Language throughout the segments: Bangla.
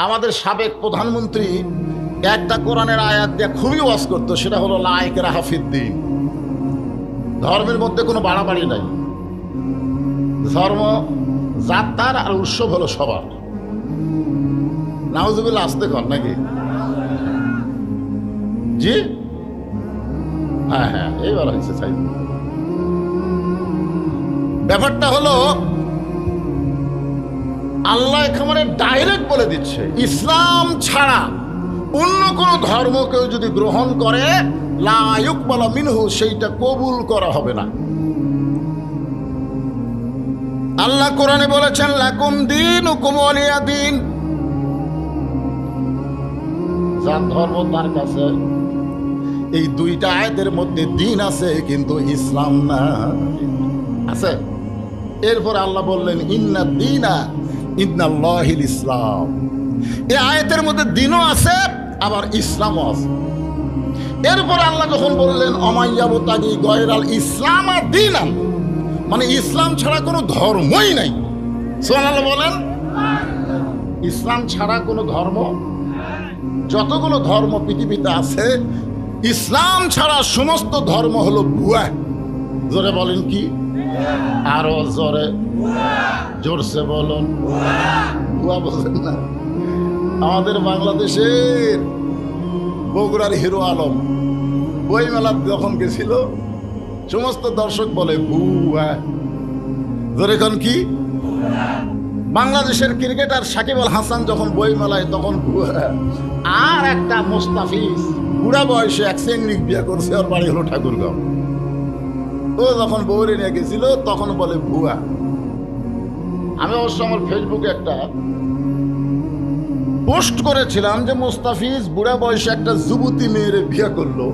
আমাদের সাবেক প্রধানমন্ত্রী একটা কোরআনের আয়াত দিয়ে খুবই ওয়াজ করতো, সেটা হলো লা ইকরাহা ফিদ্দীন। ধর্মের মধ্যে কোনো বাড়াবাড়ি নাই, ধর্ম যার তার আর উৎসব হলো সবার। নাউজুবিল্লাহ আসতে কর নাকি? জি হ্যাঁ হ্যাঁ, এইবার হয়েছে। চাই ব্যাপারটা হলো আল্লাহ একেবারে ডাইরেক্ট বলে দিচ্ছে, ইসলাম ছাড়া অন্য কোন ধর্ম কেউ যদি গ্রহণ করে লা ইউকবালু মিনহু, সেইটা কবুল করা হবে না। আল্লাহ কোরআনে বলেছেন লাকুম দীনুকুম ওয়ালিয়া দীন, যার ধর্ম তার কাছে। এই দুইটা আয়াতের মধ্যে দিন আছে কিন্তু ইসলাম না আছে। এরপর আল্লাহ বললেন ইন্না দীনা ইন্নাল্লাহিল ইসলাম। এই আয়াতের মধ্যে দিনও আছে আবার ইসলামও আছে। এরপর আল্লাহ যখন বললেন অমাইয়াবতাগি গয়রাল ইসলাম দীনান, মানে ইসলাম ছাড়া কোনো ধর্মই নাই। সুবহানাল্লাহ বলেন। ইসলাম ছাড়া কোনো ধর্ম, যতগুলো ধর্ম পৃথিবীতে আছে ইসলাম ছাড়া সমস্ত ধর্ম হলো ভুয়া। জোরে বলেন কি? আরো জোরে, জোরসে বলুন। ভুয়া বলেন না। আমাদের বাংলাদেশের বগুড়ার হিরো আলম বইমেলা যখন গেছিল সমস্ত দর্শক বলে ভুয়া। জোরে কোন কি? বাংলাদেশের ক্রিকেটার সাকিব আল হাসান যখন বইমেলায় তখন ভুয়া। আর একটা মোস্তাফিজ বুড়া বয়সে এক চেংড়ি বিয়ে করছে, ওর বাড়ি হলো ঠাকুরগাঁও। ও যখন বউরে নিয়ে গেছিল তখন বলে ভুয়া। আমি অবশ্য আমার ফেসবুকে একটা পোস্ট করেছিলাম যে মোস্তাফিজ বুড়া বয়সে একটা যুবতী মেয়েরে বিয়ে করলো,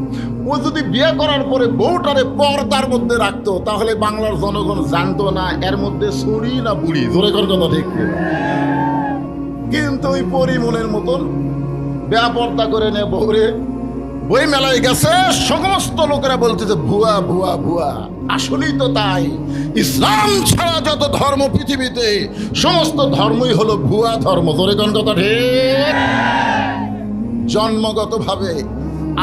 ও যদি বিয়ে করার পরে বউটারে পর্দার মধ্যে রাখতো তাহলে বাংলার জনগণ জানতো না এর মধ্যে ছড়ি না বুড়ি। জোরে কর কথা ঠিক। কিন্তু ওই পরিমনের মতন বেপর্দা করে নিয়ে বউরে বই মেলায় গেছে, সমস্ত লোকেরা বলতেছে ভুয়া ভুয়া ভুয়া। আসলেই তো তাই। ইসলাম ছাড়া যত ধর্ম পৃথিবীতে সমস্ত ধর্মই হলো ভুয়া ধর্ম। ধরে কোন কথা ঠিক? জন্মগতভাবে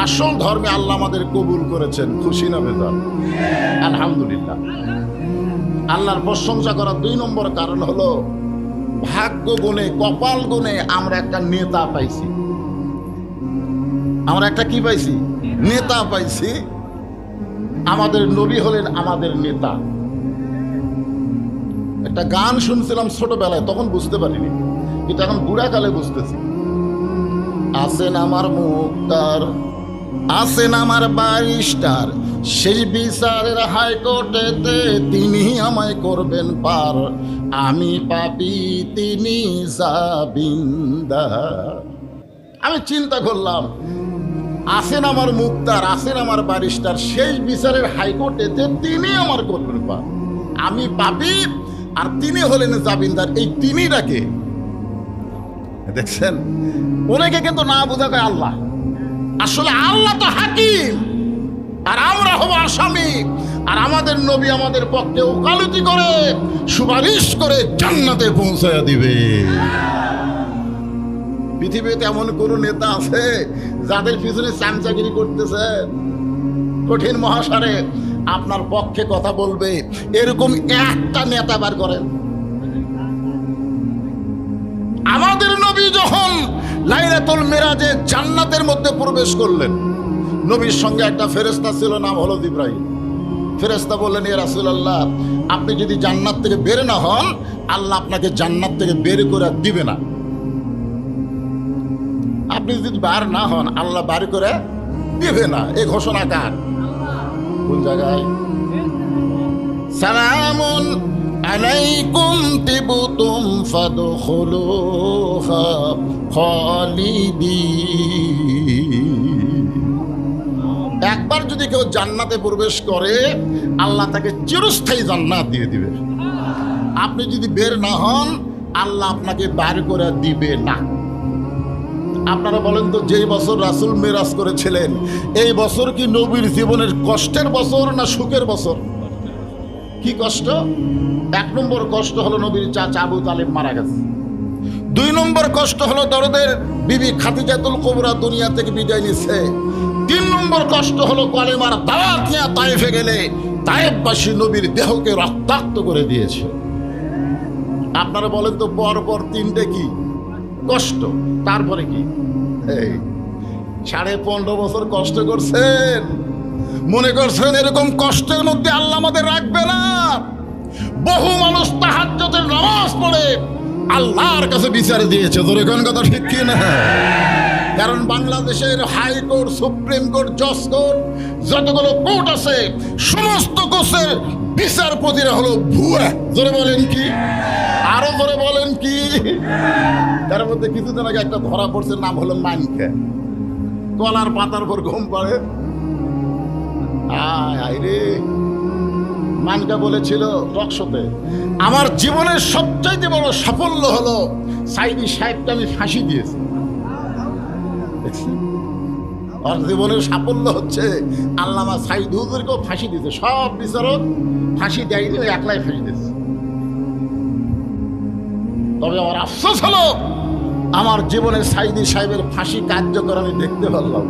আসল ধর্মে আল্লাহ আমাদের কবুল করেছেন। খুশি না বেজার? আলহামদুলিল্লাহ। আল্লাহর প্রশংসা করার 2 নম্বর কারণ হলো ভাগ্য গুণে, কপাল গুণে আমরা একটা নেতা পাইছি। আমরা একটা কি পাইছি? নেতা পাইছি। আমাদের নবী হলেন আমাদের নেতা। একটা গান শুনছিলাম ছোটবেলায়, তখন বুঝতে পারিনি, কিন্তু এখন বুড়াকালে বুঝতেছি। আছেন আমার মুক্তার, আছেন আমার ব্যারিস্টার, শেষ বিচারের হাইকোর্টেতে তিনি আমায় করবেন পার। আমি পাপী, তিনি জামিনদার। আমি চিন্তা করলাম, আছেন আমার মুক্তার, আছেন আমার ব্যারিস্টার, শেষ বিচারের হাইকোর্টেতে তিনি আমার করবেন পার। আমি পাপী আর তিনি হলেন জামিনদার। এই তিনিটাকে দেখছেন? অনেকে কিন্তু না বোঝা কয় আল্লাহ। আসলে আল্লাহ তো হাকিম আর আমরা হব আসামি। আর আমাদের নবী আমাদের পক্ষে ওকালতি করে সুপারিশ করে জান্নাতে পৌঁছায়া দিবে। পৃথিবীতে এমন কোন নেতা আছে যাদের পিছনে চামচাগিরি করতেছে? কঠিন মহাসারে আপনার পক্ষে কথা বলবে এরকম একটা নেতা বার করেন। আমাদের নবী যখন লাইলাতুল মিরাজে জান্নাতের মধ্যে প্রবেশ করলেন, নবীর সঙ্গে একটা ফেরেশতা ছিল, নাম হলো জিবরাইল। ফেরেশতা বললেন, ইয়া রাসূলুল্লাহ, আপনি যদি জান্নাত থেকে বের না হন আল্লাহ আপনাকে জান্নাত থেকে বের করে দিবে না। আপনি যদি বার না হন আল্লাহ বার করে দিবে না। এই ঘোষণা কার? কোন জায়গায়? সালামুন আলাইকুম তিবতুম ফাদখুলুহা খালিদিন। একবার যদি কেউ জান্নাতে প্রবেশ করে আল্লাহ তাকে চিরস্থায়ী জান্নাত দিয়ে দিবে। আপনি যদি বের না হন আল্লাহ আপনাকে বার করে দিবে না। আপনারা বলেন তো, যেই বছর রাসূল মেরাজ করেছিলেন এই বছর কি নবীর জীবনের কষ্টের বছর না সুখের বছর? কি কষ্ট? 1 নম্বর কষ্ট হলো নবীর চাচা আবু তালেব মারা গেছে। দুই নম্বর কষ্ট হলো দরদের বিবি খাদিজাতুল কুবরা দুনিয়া থেকে বিদায় নিচ্ছে। তিন নম্বর কষ্ট হলো কলেমার দাওয়াত নিয়ে তায়েফে গেলে তায়েফবাসী নবীর দেহকে রক্তাক্ত করে দিয়েছে। আপনারা বলেন তো পরপর তিনটে কি কষ্ট, তারপরে কি? এই 15.5 বছর কষ্ট করছেন, মনে করছেন এরকম কষ্টের মধ্যে আল্লাহ আমাদের রাখবে না? বহু মানুষ তাহাজ্জুদের নামাজ পড়ে আল্লাহর কাছে বিচার দিয়েছে, জোরে কোন কথা ঠিক কি না? কারণ বাংলাদেশের হাইকোর্ট, সুপ্রিম কোর্ট, জজ কোর্ট, যতগুলো কোর্ট আছে সমস্ত কোর্টের বিচারপতিরা হলো ভুয়া। জোরে বলেন কি? আরো জোরে বলেন কি? তার মধ্যে কিছুদিন আগে একটা ধরা পড়ছে, নাম হলো মানকা। কলার পাতার পর ঘুম পাড়ে। আয় রে, মানকা বলেছিল টকশোতে, আমার জীবনের সবচাইতে বড় সাফল্য হলো সাইদি সাহেবকে আমি ফাঁসি দিয়েছি। আর জীবনের সাফল্য হচ্ছে আল্লামা সাইদ হুজুরকেও ফাঁসি দিয়েছে। সব বিচারক ফাঁসি দেয়নি, ওই একলাই ফাঁসি দিয়েছে। তবে আমার আফসোস হলো আমার জীবনে সাইদি সাহেবের ফাঁসি কার্যকর আমি দেখতে পারলাম।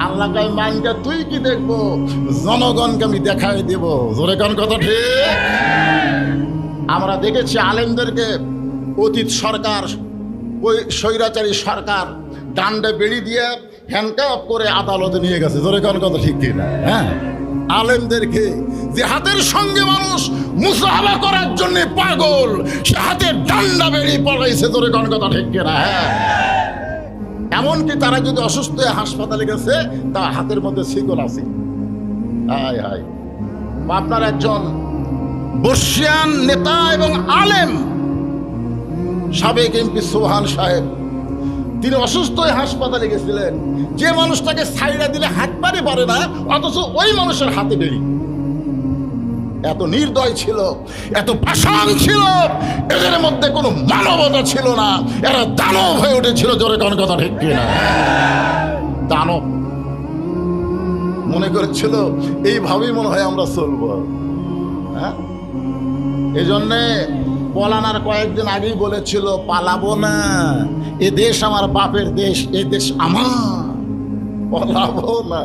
আল্লাহ কয়, মানকা তুই কি দেখবো, জনগণকে আমি দেখাই দেব। জোরে কোন কথা ঠিক? আমরা দেখেছি আলেমদেরকে অতীত সরকার, ওই স্বৈরাচারী সরকার ডান্ডে বেড়ি দিয়ে হ্যান্ডকাপ করে আদালতে নিয়ে গেছে। জোরে কোন কথা ঠিক কিনা? হ্যাঁ, আলেমদেরকে যে হাতের সঙ্গে মানুষ মুসাহাবা করার জন্য পাগল, সে হাতে ডান্ডা বেড়ি পড়াইছে। জোরে কোন কথা ঠিক কিনা? হ্যাঁ, এমনকি তারা যদি অসুস্থ হয়ে হাসপাতালে গেছে, তা হাতের মধ্যে শিকল আছে। হায় হায়, আপনার একজন বর্ষিয়ান নেতা এবং আলেম, সাবেক এমপি সোহান সাহেব, তিনি অসুস্থ হয়ে হাসপাতালে গেছিলেন। যে মানুষটাকে ছাইড়া দিলে হাত পারে পারে না, অথচ ওই মানুষের হাতে বেড়ি। এত নির্দয় ছিল, এত পাষাণ ছিল, এদের মধ্যে কোনো মানবতা ছিল না। এরা দানব হয়ে উঠেছিল। জোরে কোন কথা ঠিক কিনা? দানব মনে করেছিল এইভাবেই মনে হয় আমরা চলবো। হ্যাঁ, এই জন্যে পলানার কয়েকদিন আগেই বলেছিল, পালাবো না, এ দেশ আমার বাপের দেশ, এ দেশ আমার, পলাবো না।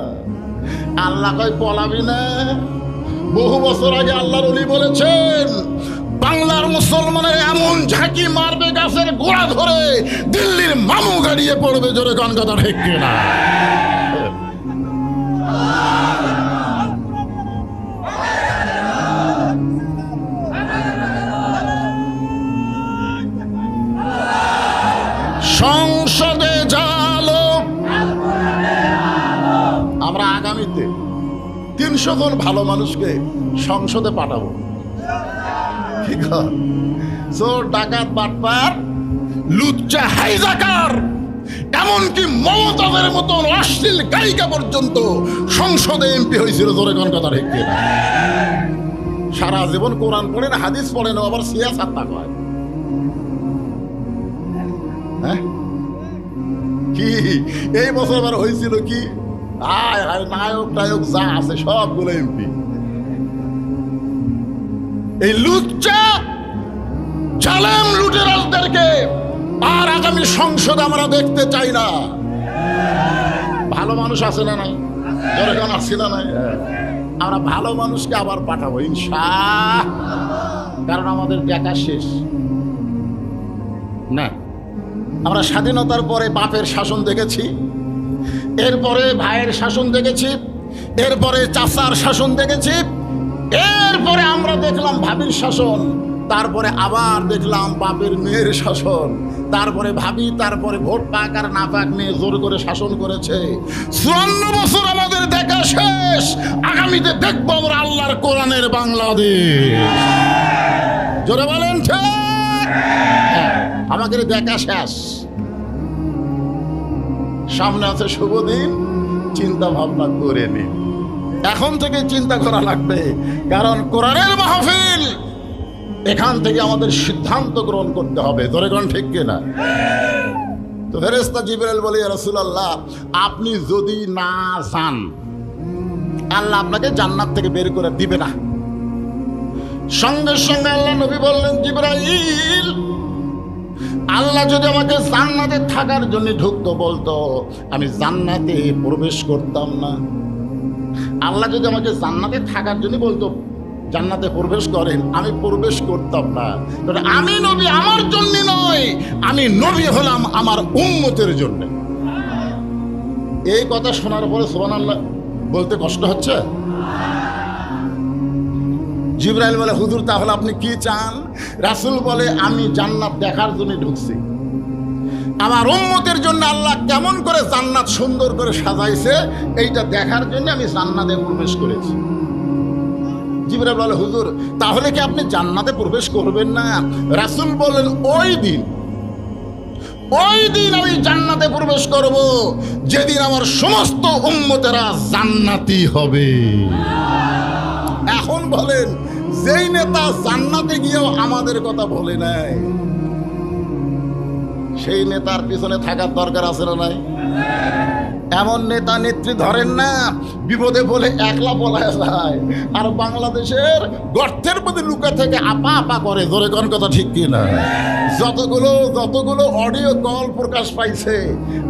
আল্লাহ কয় পলাবি না। বহু বছর আগে আল্লাহর ওলি বলেছেন, বাংলার মুসলমানের এমন ঝাঁকি মারবে গাছের গোড়া ধরে দিল্লির মামু গাড়িয়ে পড়বে। জোরে কোন কথা ঠিক কিনা? সংসদে জালো, আমরা আগামীতে 300 জন ভালো মানুষকে সংসদে পাঠাবো। ঠিক আছে? চোর, ডাকাত, বাটপার, লুচ্চা, হাইজাকার, এমনকি মমতাজের মতন অশ্লীল গায়িকা পর্যন্ত সংসদে এমপি হয়েছিল। জোরে কোন কথা ঠিক কিনা? সারা জীবন কোরআন পড়ে না, হাদিস পড়ে না, আবার সিয়াসাত না কয়। হ্যাঁ, কি এই বছর আবার হয়েছিল কি? আয় হায়, নায়ক টায়ক যা আছে সবগুলো এমপি। এই লুচ্চা জালেম লুটেরাজদেরকে আর আগামী সংসদে আমরা দেখতে চাই না। ভালো মানুষ আছে না নাই? যখন আসছি না নাই, আমরা ভালো মানুষকে আবার পাঠাবো ইনশাআল্লাহ। কারণ আমাদের দেখা শেষ না। আমরা স্বাধীনতার পরে বাপের শাসন দেখেছি, এরপরে ভাইয়ের শাসন দেখেছি, এরপরে চাচার শাসন দেখেছি, এরপরে আমরা দেখলাম ভাবির শাসন, তারপরে আবার দেখলাম বাপের মেয়ের শাসন, তারপরে ভাবি, তারপরে ভোট পাক আর না পাক নিয়ে জোর করে শাসন করেছে। 54 বছর আমাদের দেখা শেষ। আগামীতে দেখবো আমরা আল্লাহর কোরআনের বাংলাদেশ। জোরে বলেন ঠিক? আমাদের দেখা শেষ। সামনে আছে শুভ দিন, চিন্তা ভাবনা করে নিন। এখন থেকে চিন্তা করা লাগবে, কারণ কোরআনের মাহফিল, এখান থেকে আমাদের সিদ্ধান্ত গ্রহণ করতে হবে। ধরে কোন ঠিক কিনা? তো ফেরেশতা জিবরাইল বলে, ইয়া রাসূলুল্লাহ, আপনি যদি না যান, আল্লাহ আপনাকে জান্নাত থেকে বের করে দিবে না। সঙ্গে সঙ্গে আল্লাহ নবী বললেন, জিবরাইল আল্লাহ যদি আমাকে জান্নাতে থাকার জন্য ঢুকতো বলতো, আমি জান্নাতে প্রবেশ করতাম না। আল্লাহ যদি আমাকে জান্নাতে থাকার জন্য বলতো, জান্নাতে প্রবেশ করেন, আমি প্রবেশ করতাম না। তবে আমি নবী আমার জন্য নয়, আমি নবী হলাম আমার উম্মতের জন্য। এই কথা শোনার পরে সুবহানাল্লাহ বলতে কষ্ট হচ্ছে। জিবরাইল বলে, হুজুর তাহলে আপনি কি চান? রাসূল বলে, আমি জান্নাত দেখার জন্য ঢুকছি। আমার উম্মতের জন্য আল্লাহ কেমন করে জান্নাত সুন্দর করে সাজাইছে এইটা দেখার জন্য আমি জান্নাতে প্রবেশ করেছি। জিবরাইল বলে, হুজুর তাহলে কি আপনি জান্নাতে প্রবেশ করবেন না? রাসূল বলেন, ওই দিন আমি জান্নাতে প্রবেশ করব যেদিন আমার সমস্ত উম্মতেরা জান্নাতি হবে। এখন বলেন, যেই নেতা জান্নাতে গিয়েও আমাদের কথা বলে নাই, সেই নেতার পিছনে থাকার দরকার আছে না নাই? এমন নেতা নেত্রী ধরেন না, বিপদে বলে একলা পলায় যায়, আর বাংলাদেশের গর্তের মধ্যে লুকা থেকে আপা আপা করে। ধরে কোন কথা ঠিক কিনা? যতগুলো অডিও কল প্রকাশ পাইছে,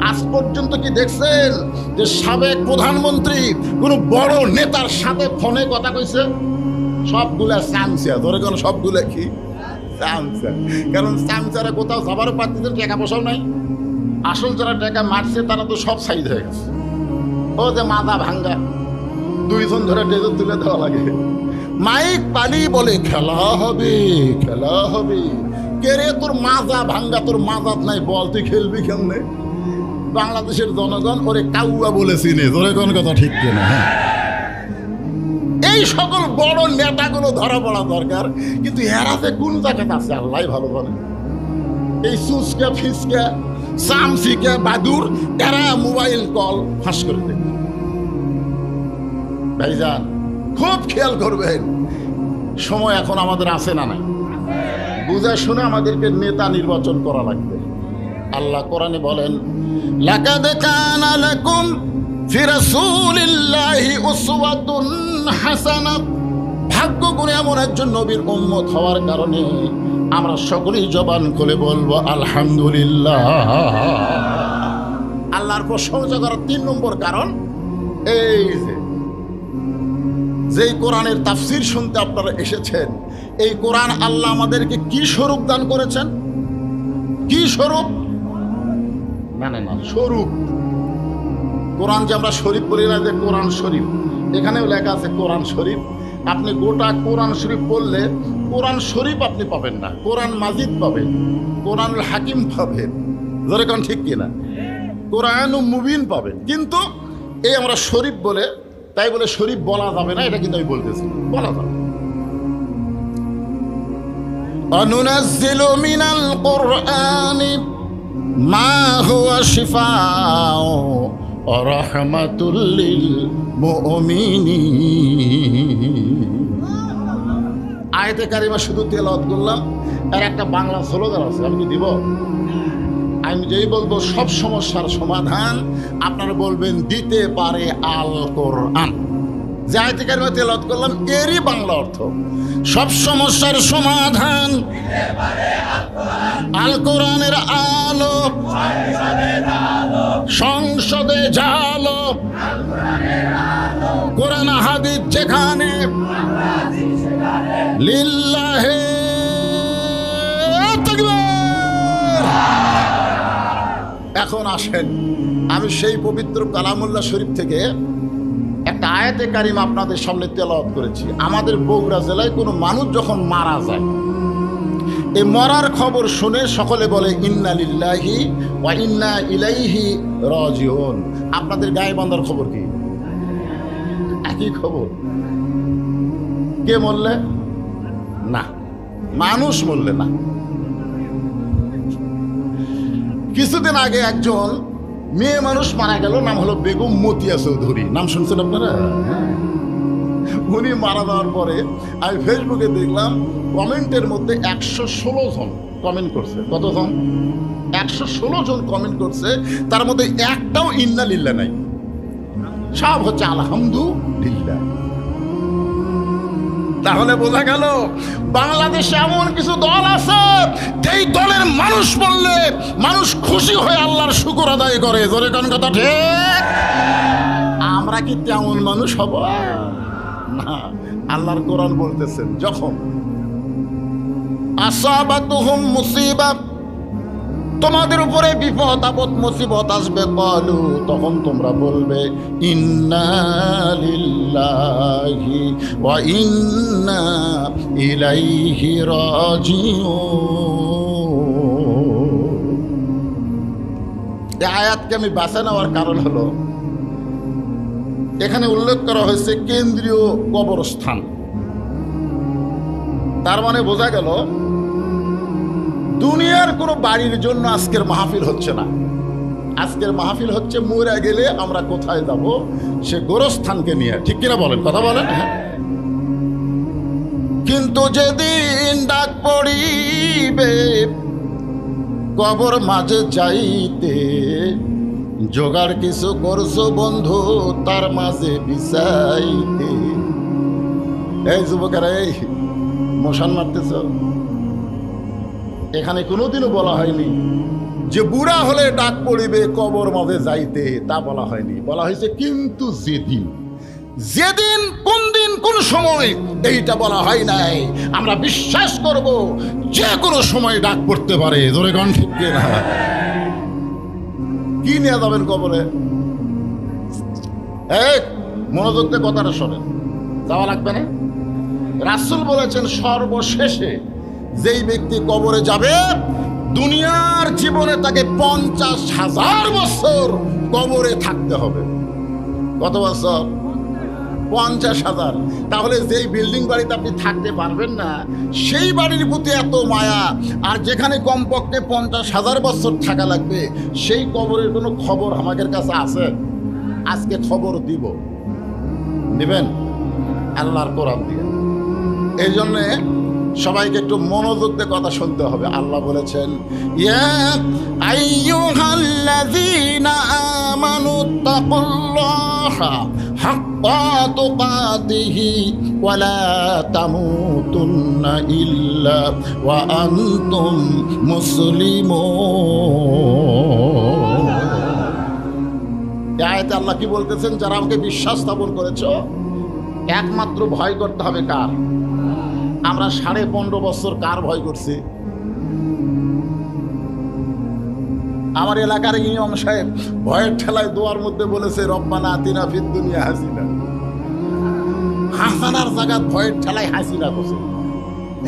আজ পর্যন্ত কি দেখছেন যে সাবেক প্রধানমন্ত্রী কোন বড় নেতার সাথে ফোনে কথা কইছে? সবগুলা চামচা। ধরে কোন সবগুলা কি চামচা? কারণ চামচারা কোথাও যাবার পাত্রীদের টাকা পয়সাও নাই। আসল যারা টাকা মারছে তারা তো সব সাইজ হয়ে গেছে। ও যে মাথা ভাঙ্গা, দুইজন ধরে টেজে তুলে দেওয়া লাগে। মাইক পালি বলে, খেলা হবে খেলা হবে। কে রে তোর মাজা ভাঙ্গা? তোর মাজাত নাই, বল তুই খেলবি কেমনে? বাংলাদেশের জনগণ ওরে কাউয়া বলে চিনে। ধরে কোন কথা ঠিক কিনা? এই সকল বড় নেতাগুলো ধরা পড়া দরকার, কিন্তু এরা যে কোন জায়গাতে আছে আল্লাহ ভালো জানে। এই সুসকা ফিসকা সামসিকা বাদুর এরা মোবাইল কল ফাঁস করে দেবে। ভাইজান খুব খেয়াল করবেন, সময় এখন আমাদের আছে না নাই? বুঝে শুনে আমাদেরকে নেতা নির্বাচন করা লাগবে। আল্লাহ কোরআনে বলেন, লাকাদ কানা লাকুম ফি রাসূলিল্লাহি উসওয়াতুন হাসানাহ। ভাগ্য করে এমন একজন নবীর উম্মত হওয়ার কারণে আমরা সকলেই জবান খুলে বলবো আলহামদুলিল্লাহ। আল্লাহর প্রশংসা করার 3 নম্বর কারণ এই যে কোরআনের তাফসীর শুনতে আপনারা এসেছেন, এই কোরআন আল্লাহ আমাদেরকে কি স্বরূপ দান করেছেন? কি স্বরূপ? না স্বরূপ। কোরআন যে আমরা শরীফ বলি না, যে কোরআন শরীফ, এখানেও লেখা আছে কোরআন শরীফ। আপনি গোটা কোরআন শরীফ পড়লে কোরআন শরীফ আপনি পাবেন না, কোরআন মাজিদ পাবেন, কোরআনুল হাকিম পাবেন। ধরে কোন ঠিক কিনা? কোরআনুল মুবিন পাবেন। কিন্তু এই আমরা শরীফ বলে, তাই বলে শরীফ বলা যাবে না, এটা কিন্তু আমি বলতেছি, বলা যাবে। অনুনাজ্জিলু মিনাল কুরআনি মা হুয়া শিফাউ ওয়া রাহমাতুল লিল মুমিনিন। আয়াতে কারিমা শুধু তেলাওয়াত করলাম, আর একটা বাংলা স্লোগান আছে, আমি কি দিব? আমি যেই বলবো সব সমস্যার সমাধান, আপনারা বলবেন দিতে পারে আল কোরআন। যে আয়াতে কারিমা তেলাওয়াত করলাম এরই বাংলা অর্থ সব সমস্যার সমাধান আল কোরআনের আলো, সংসদে জালো, কোরআন হাদিস যেখানে, লিল্লাহে তাকবীর। এখন আসেন, আমি সেই পবিত্র কালামুল্লাহ শরীফ থেকে একটা আয়াতে কারিমা আপনাদের সামনে তেলাওয়াত করেছি। আমাদের বগুড়া জেলায় কোনো মানুষ যখন মারা যায়, এই মরার খবর শুনে সকলে বলে ইন্না লিল্লাহি ওয়া ইন্না ইলাইহি রাজিউন। আপনাদের গায়েবান্ধার খবর কি? একই খবর। কে মরলে? না, মানুষ মরলে না। কিছুদিন আগে একজন মেয়ে মানুষ মারা গেল, নাম হলো বেগম মতিয়া চৌধুরী। নাম শুনছেন আপনারা? উনি মারা যাওয়ার পরে আমি ফেসবুকে দেখলাম কমেন্টের মধ্যে 116 জন কমেন্ট করছে। কতজন? 116 জন কমেন্ট করছে। তার মধ্যে একটাও ইন্না লিল্লাহ নাই, সব হচ্ছে আলহামদুলিল্লাহ। তাহলে বোঝা গেল বাংলাদেশে এমন কিছু দল আছে যেই দলের মানুষ বললে মানুষ খুশি হয়ে আল্লাহর শুকর আদায় করে। জোরে কোন কথা ঠিক? আমরা কি তেমন মানুষ হব না? আল্লাহর কোরআন বলতেছেন, যখন আসাবাতুহুম মুসিবা, তোমাদের উপরে বিপদ আপদ মুসিবত আসবে, ক্বালু, তখন তোমরা বলবে ইন্না লিল্লাহি ওয়া ইন্না ইলাইহি রাজিউন। এই আয়াতকে আমি বাছাই নেওয়ার কারণ হলো, এখানে উল্লেখ করা হয়েছে কেন্দ্রীয় কবরস্থান। তার মানে বোঝা গেল দুনিয়ার কোনো বাড়ির জন্য আজকের মাহফিল হচ্ছে না। আজকের মাহফিল হচ্ছে মরে গেলে আমরা কোথায় যাব সে গোরস্থানকে নিয়ে। ঠিক কিনা বলেন? কথা বলেন। কিন্তু যেদিন ডাক পড়িবে কবর মাঝে যাইতে, জোগাড় কিছু করছো বন্ধু তার মাঝে বিছাইতে। এই যুবকেরা, এই মশান মারতেছ, এখানে কোনোদিনও বলা হয়নি যে বুড়া হলে ডাক পড়িবে কবর মাঝে যাইতে, তা বলা হয়নি। বলা হয়েছে কিন্তু যেদিন, যেদিন, কোন দিন, কোন সময়, এইটা বলা হয় নাই। আমরা বিশ্বাস করব যে কোনো সময় ডাক পড়তে পারে। জোরে গান ঠিক না? কি নিয়ে যাবেন কবরে? এক মনোযোগ দিয়ে কথাটা শোনেন, যাওয়া লাগবে না। রাসূল বলেছেন সর্বশেষে যেই ব্যক্তি কবরে যাবে, দুনিয়ার জীবনে তাকে 50,000 বছর কবরে থাকতে হবে। কত বছর? 50,000। তাহলে যেই বিল্ডিং বাড়িতে আপনি থাকতে পারবেন না, সেই বাড়ির প্রতি এত মায়া, আর যেখানে কমপক্ষে 50,000 বছর থাকা লাগবে, সেই কবরের কোনো খবর আমাদের কাছে আছে? আজকে খবর দিব, নেবেন আল্লাহর কোরআন দিয়ে। এই জন্যে সবাইকে একটু মনোযোগ দিয়ে কথা শুনতে হবে। আল্লাহ বলেছেন, ইয়া আইয়ুহাল্লাযীনা আমানু তাকুল্লাহা হাক্কা তুকাতিহি ওয়া লা তামুতুন্না ইল্লা ওয়া আনতুম মুসলিমুন। এই আয়াতে আল্লাহ কি বলতেছেন? যারা আমাকে বিশ্বাস স্থাপন করেছো, একমাত্র ভয় করতে হবে কার? আমরা 15.5 বছর কার ভয় করছি? আমার এলাকার ইমাম সাহেব ভয়ের ঠেলায় দোয়ার মধ্যে বলেছে রব্বানা আতিনা ফিদ দুনিয়া হাসিনা। হাসানার জায়গা ভয়ের ঠেলায় হাসিনা করছে।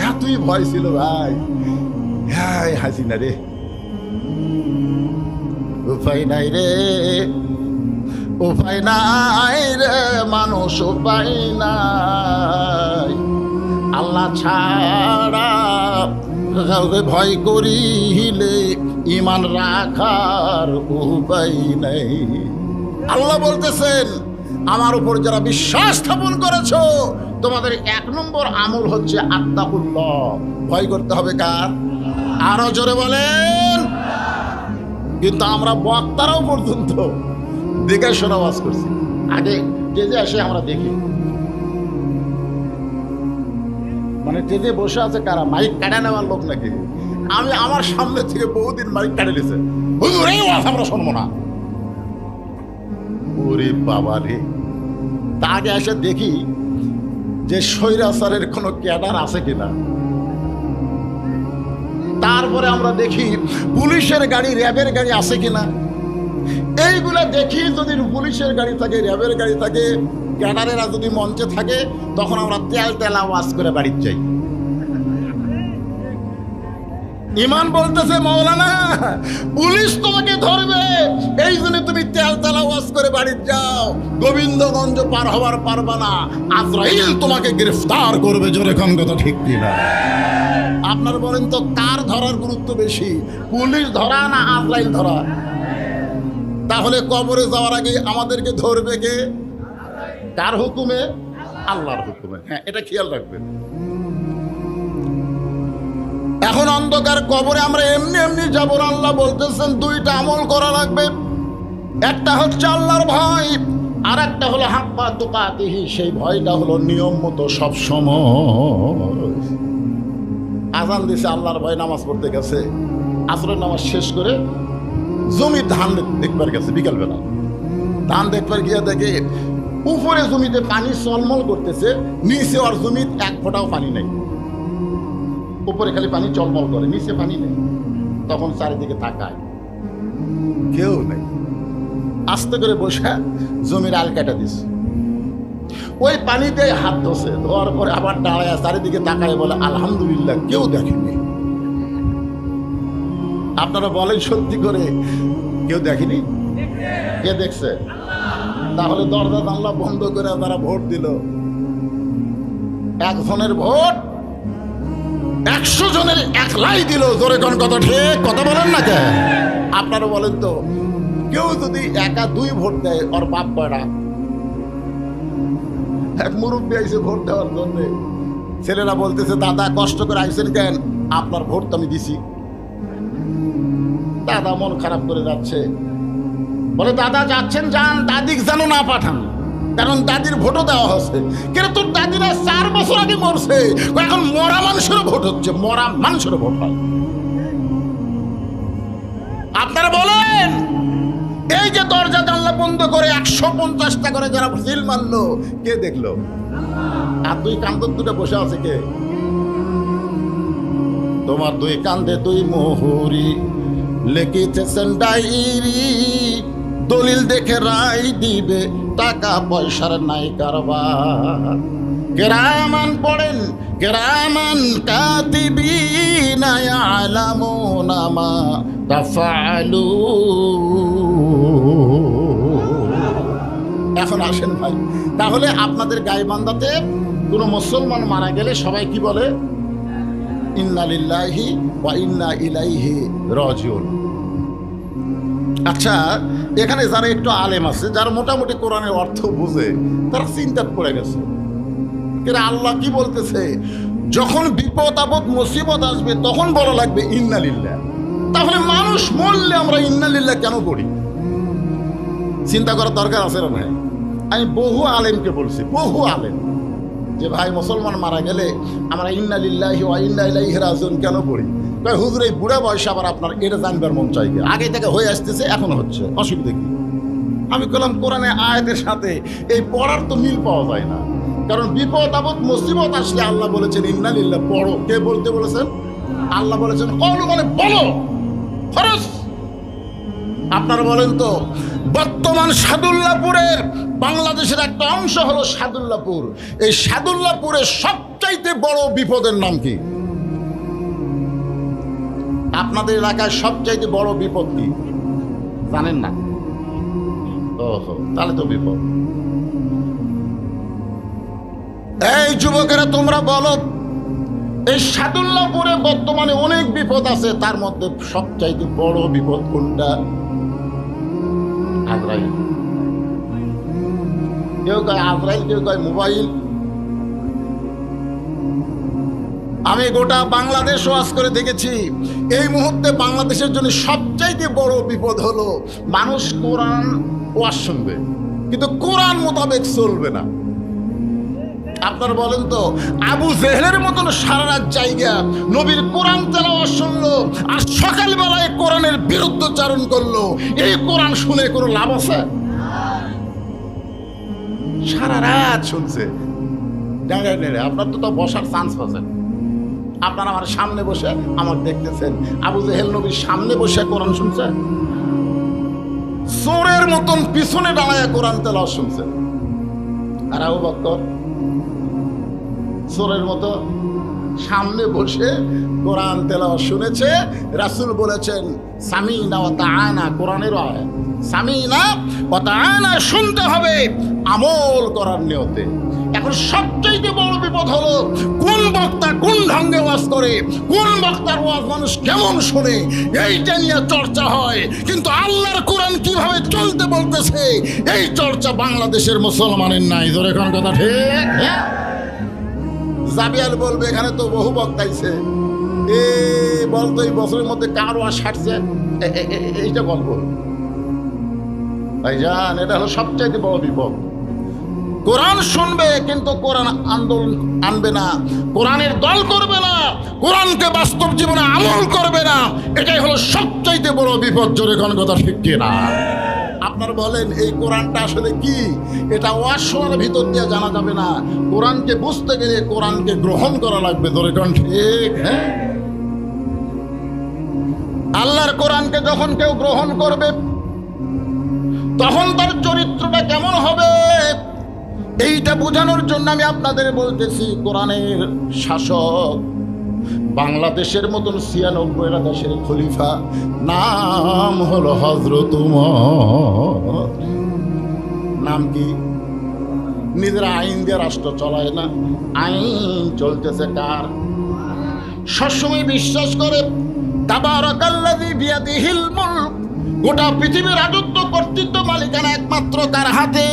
এতই ভয় ছিল ভাই। হ্যাঁ হাসিনা রে, উপায় নাই রে, উপায় নাই রে মানুষ, উপায় নাই। আল্লাহ ছাড়া ভয় করিলে ঈমান রাখার উপায় নেই। আল্লাহ বলতেছেন, আমার উপর যারা বিশ্বাস স্থাপন করেছো, তোমাদের 1 নম্বর আমল হচ্ছে আত্তাকুল্লাহ, ভয় করতে হবে কার? আরো জোরে বলেন। কিন্তু আমরা বক্তারাও পর্যন্ত দেখে শোনা ওয়াজ করছি। আগে স্টেজে এসে আমরা দেখি, মানে স্টেজে বসে আছে কারা? মাইক কাটা নেওয়ার লোক নাকি? আমি আমার সামনে থেকে বহুদিন মাইক কাটে নিয়েছে, হুজুর এই ওয়াজ আমরা শুনবো না। ওরে বাবা রে! তা আগে এসে দেখি যে স্বৈরাচারের কোনো ক্যাডার আছে কিনা। তারপরে আমরা দেখি পুলিশের গাড়ি, র্যাবের গাড়ি আছে কিনা। এইগুলা দেখি, যদি পুলিশের গাড়ি থাকে, র্যাবের গাড়ি থাকে, ক্যাডারেরা যদি মঞ্চে থাকে, তখন আমরা তেল আওয়াজ করে বাড়িতে যাই। ইমান বলতেছে মাওলানা পুলিশ তোমাকে ধরবে, এই জন্য তুমি তেল আওয়াজ করে বাড়িতে যাও। গোবিন্দগঞ্জ পার হওয়ার পারবা না, আজরাইল তোমাকে গ্রেফতার করবে। জোরে কোন কথা ঠিক কিনা? আপনার বলেন তো কার ধরার গুরুত্ব বেশি, পুলিশ ধরা না আজরাইল ধরা? তাহলে কবরে যাওয়ার আগে আমাদেরকে ধরবে কে? কার হুকুমে? আল্লাহর হুকুমে। হ্যাঁ, এটা খেয়াল রাখবেন। এখন অন্ধকার কবরে আমরা এমনি এমনি যাব না। আল্লাহ বলতেছেন 2টা আমল করা লাগবে। একটা হচ্ছে আল্লাহর ভয়, আর একটা হলো হাক্কা তুকাতিহি, সেই ভয়টা হলো নিয়ম মতো সবসময়। আজান দিছে, আল্লাহর ভয় নামাজ পড়তে গেছে, আসরের নামাজ শেষ করে জমির ধান দেখবার গেছে বিকালবেলা। ধান দেখবার গিয়ে দেখে উপরে জমিতে পানি চলমল করতেছে, নিচে আর জমির এক ফোঁটাও পানি নেই। উপরে খালি পানি চলমল করে, নিচে পানি নেই। তখন চারিদিকে তাকায়, কেউ নেই। আস্তে করে বসে জমির আল কাটা দিস, ওই পানিতে হাত ধসে, ধোয়ার পরে আবার দাঁড়ায় চারিদিকে তাকায় বলে আলহামদুলিল্লাহ, কেউ দেখেনি। আপনারা বলেন সত্যি করে কেউ দেখেনি? কে দেখছে? তাহলে দরজা জানলা বন্ধ করে তারা ভোট দিল। একজনের ভোট 100 জনের একলাই দিল। জোরে কোন কথা ঠিক কথা বলেন না কে? আপনারা বলেন তো, কেউ যদি একা 2 ভোট দেয়, ওর বাপ কয়টা? এক মুরব্বী আইসে ভোট দেওয়ার জন্য, ছেলেরা বলতেছে দাদা কষ্ট করে আইসেন কেন? আপনার ভোট তো আমি দিছি। দাদা মন খারাপ করে যাচ্ছে, বলে দাদা যাচ্ছেন যান, দাদিক যেন না পাঠান, কারণ দাদির ভোটও দেওয়া হচ্ছে। কেন তোর দাদিরা 4 বছর আগে মরছে, এখন মরা মানুষের ভোট হচ্ছে, মরা মানুষের ভোট হয়। আপনারা বলেন, এই যে দরজা জানলা বন্ধ করে 150টা করে যারা সিল মারলো, কে দেখলো? আর 2 কান্দর দুটো বসে আছে কে? তোমার 2 কান্দে 2 মোহরি লিখিতেছেন ডায়েরি, দলিল দেখে রায় দিবে, টাকা পয়সার নাই কারবার। কেরামান পড়েন, কেরামান কাতিবিনা ইয়ালামুনা মা তাফআলুন। এখন আসেন ভাই, তাহলে আপনাদের গাইবান্ধাতে কোনো মুসলমান মারা গেলে সবাই কি বলে? ইন্না লিল্লাহি ওয়া ইন্না ইলাইহি রাজিউন। আচ্ছা, এখানে যারা একটু আলেম আছে, যারা মোটামুটি কোরআনের অর্থ বুঝে, তারা চিন্তা করে গেছে, কিন্তু আল্লাহ কি বলতেছে? যখন বিপদ আপদ মুসিবত আসবে তখন বলা লাগবে ইন্না লিল্লাহ। তাহলে মানুষ মরলে আমরা ইন্না লিল্লাহ কেন করি? চিন্তা করার দরকার আছে না ভাই? আমি বহু আলেমকে বলছি, বহু আলেম, যে ভাই মুসলমান মারা গেলে আমরা ইন্না লিল্লাহি ওয়া ইন্না ইলাইহি রাজিউন কেন পড়ি? হুজুর এই বুড়া বয়সে আবার আপনার এটা জানবার মন চাই, আগে থেকে হয়ে আসতেছে, এখনো হচ্ছে, অসুবিধা কি? আমি বললাম কোরআনে আয়াতের সাথে এই পড়ার তো মিল পাওয়া যায় না, কারণ বিপদ আপদ মুসিবত আসলে আল্লাহ বলেছেন ইন্না লিল্লাহ পড়ো। কে বলতে বলেছেন? আল্লাহ বলেছেন কওলু, মানে বলো, ফরজ। আপনারা বলেন তো, বর্তমান সাদুল্লাপুরের বাংলাদেশের একটা অংশ হলো সাদুল্লাপুর। এই সাদুল্লাপুরের সবচাইতে বড় বিপদের নাম কি? আপনাদের এলাকায় সবচাইতে বড় বিপদ কি জানেন না? ওহো, তাহলে তো বিপদ। এই যুবকেরা তোমরা বলো, এই সাদুল্লাপুরে বর্তমানে অনেক বিপদ আছে, তার মধ্যে সবচাইতে বড় বিপদ কোনটা? আজরাইল। কেউ কয় আজরাইল, কেউ কয় মোবাইল। আমি গোটা বাংলাদেশ ওয়াজ করে দেখেছি, এই মুহূর্তে বাংলাদেশের জন্য সবচাইতে বড় বিপদ হলো মানুষ কোরআন ওয়াজ শুনবে, কিন্তু কোরআন মোতাবেক চলবে না। আপনারা বলেন তো, আবু জেহেলের মতন সারা রাত জায়গা নবীর কোরআন তেলাওয়াত শুনলো, আর সকালবেলায় কোরআনের বিরুদ্ধচারণ করলো, এই কোরআন শুনে কোনো লাভ আছে? সারা রাত শুনছে, ডাঙায় নেড়ে। আপনার তো বসার চান্স পাচ্ছেন, আপনারা আমার সামনে বসে আমার দেখতেছেন। আবু জেহেল নবীর সামনে বসে কোরআন শুনছে, চোরের মতন পিছনে দাঁড়ায় কোরআন তেলাওয়াত শুনছে। আর আবু বকর চোরের মতো সামনে বসে কোরআন তেলাওয়াত শুনেছে। রাসূল বলেছেন সামিনা ওয়া তাআনা, কোরআনের আয়াত, সামিনা ওয়া তাআনা শুনতে হবে আমল করার নিয়তে। এখন সবচেয়ে বড় বিপদ হলো কোন বক্তা কোন ঢঙ্গে ওয়াজ করে, কোন বক্তার ওয়াজ মানুষ কেমন শোনে, এইটা নিয়ে চর্চা হয়, কিন্তু আল্লাহর কোরআন কিভাবে চলতে বলতেছে এই চর্চা বাংলাদেশের মুসলমানের নাই। ধরে কোন কথা ঠিক? জাবিয়াল বলবে এখানে তো বহু বক্তাইছে, বলতো এই বছরের মধ্যে কার ওয়াজ সারছে, এইটা বলবো। ভাইজান, এটা হলো সবচাইতে বড় বিপদ। কোরআন শুনবে কিন্তু কোরআন আন্দোলন আনবে না, কোরআনের দল করবে না, কোরআনকে বাস্তব জীবনে আমল করবে না, এটাই হলো সবচাইতে বড় বিপদ। জোরে কোন কথা ঠিক কিনা? আপনারা বলেন এই কোরআনটা আসলে কি? এটা ওয়াজ শোনার ভিতর দিয়ে জানা যাবে না। কোরআনকে বুঝতে গেলে কোরআনকে গ্রহণ করা লাগবে। জোরে কোন ঠিক? হ্যাঁ, আল্লাহর কোরআনকে যখন কেউ গ্রহণ করবে তখন তার চরিত্রটা কেমন হবে এইটা বোঝানোর জন্য আমি আপনাদের বলতেছি, কোরআনের শাসক বাংলাদেশের মতন ৯৬টা দেশের খলিফা, নাম হলো হযরত উমর। নাম কি? নিজেরা আইন দিয়ে রাষ্ট্র চলায় না, আইন চলতেছে কার? সবসময় বিশ্বাস করে তাবারাকাল্লাযী বিয়াদিহিল মুলক, গোটা পৃথিবীর রাজত্ব, কর্তৃত্ব, মালিকানা একমাত্র তার হাতে।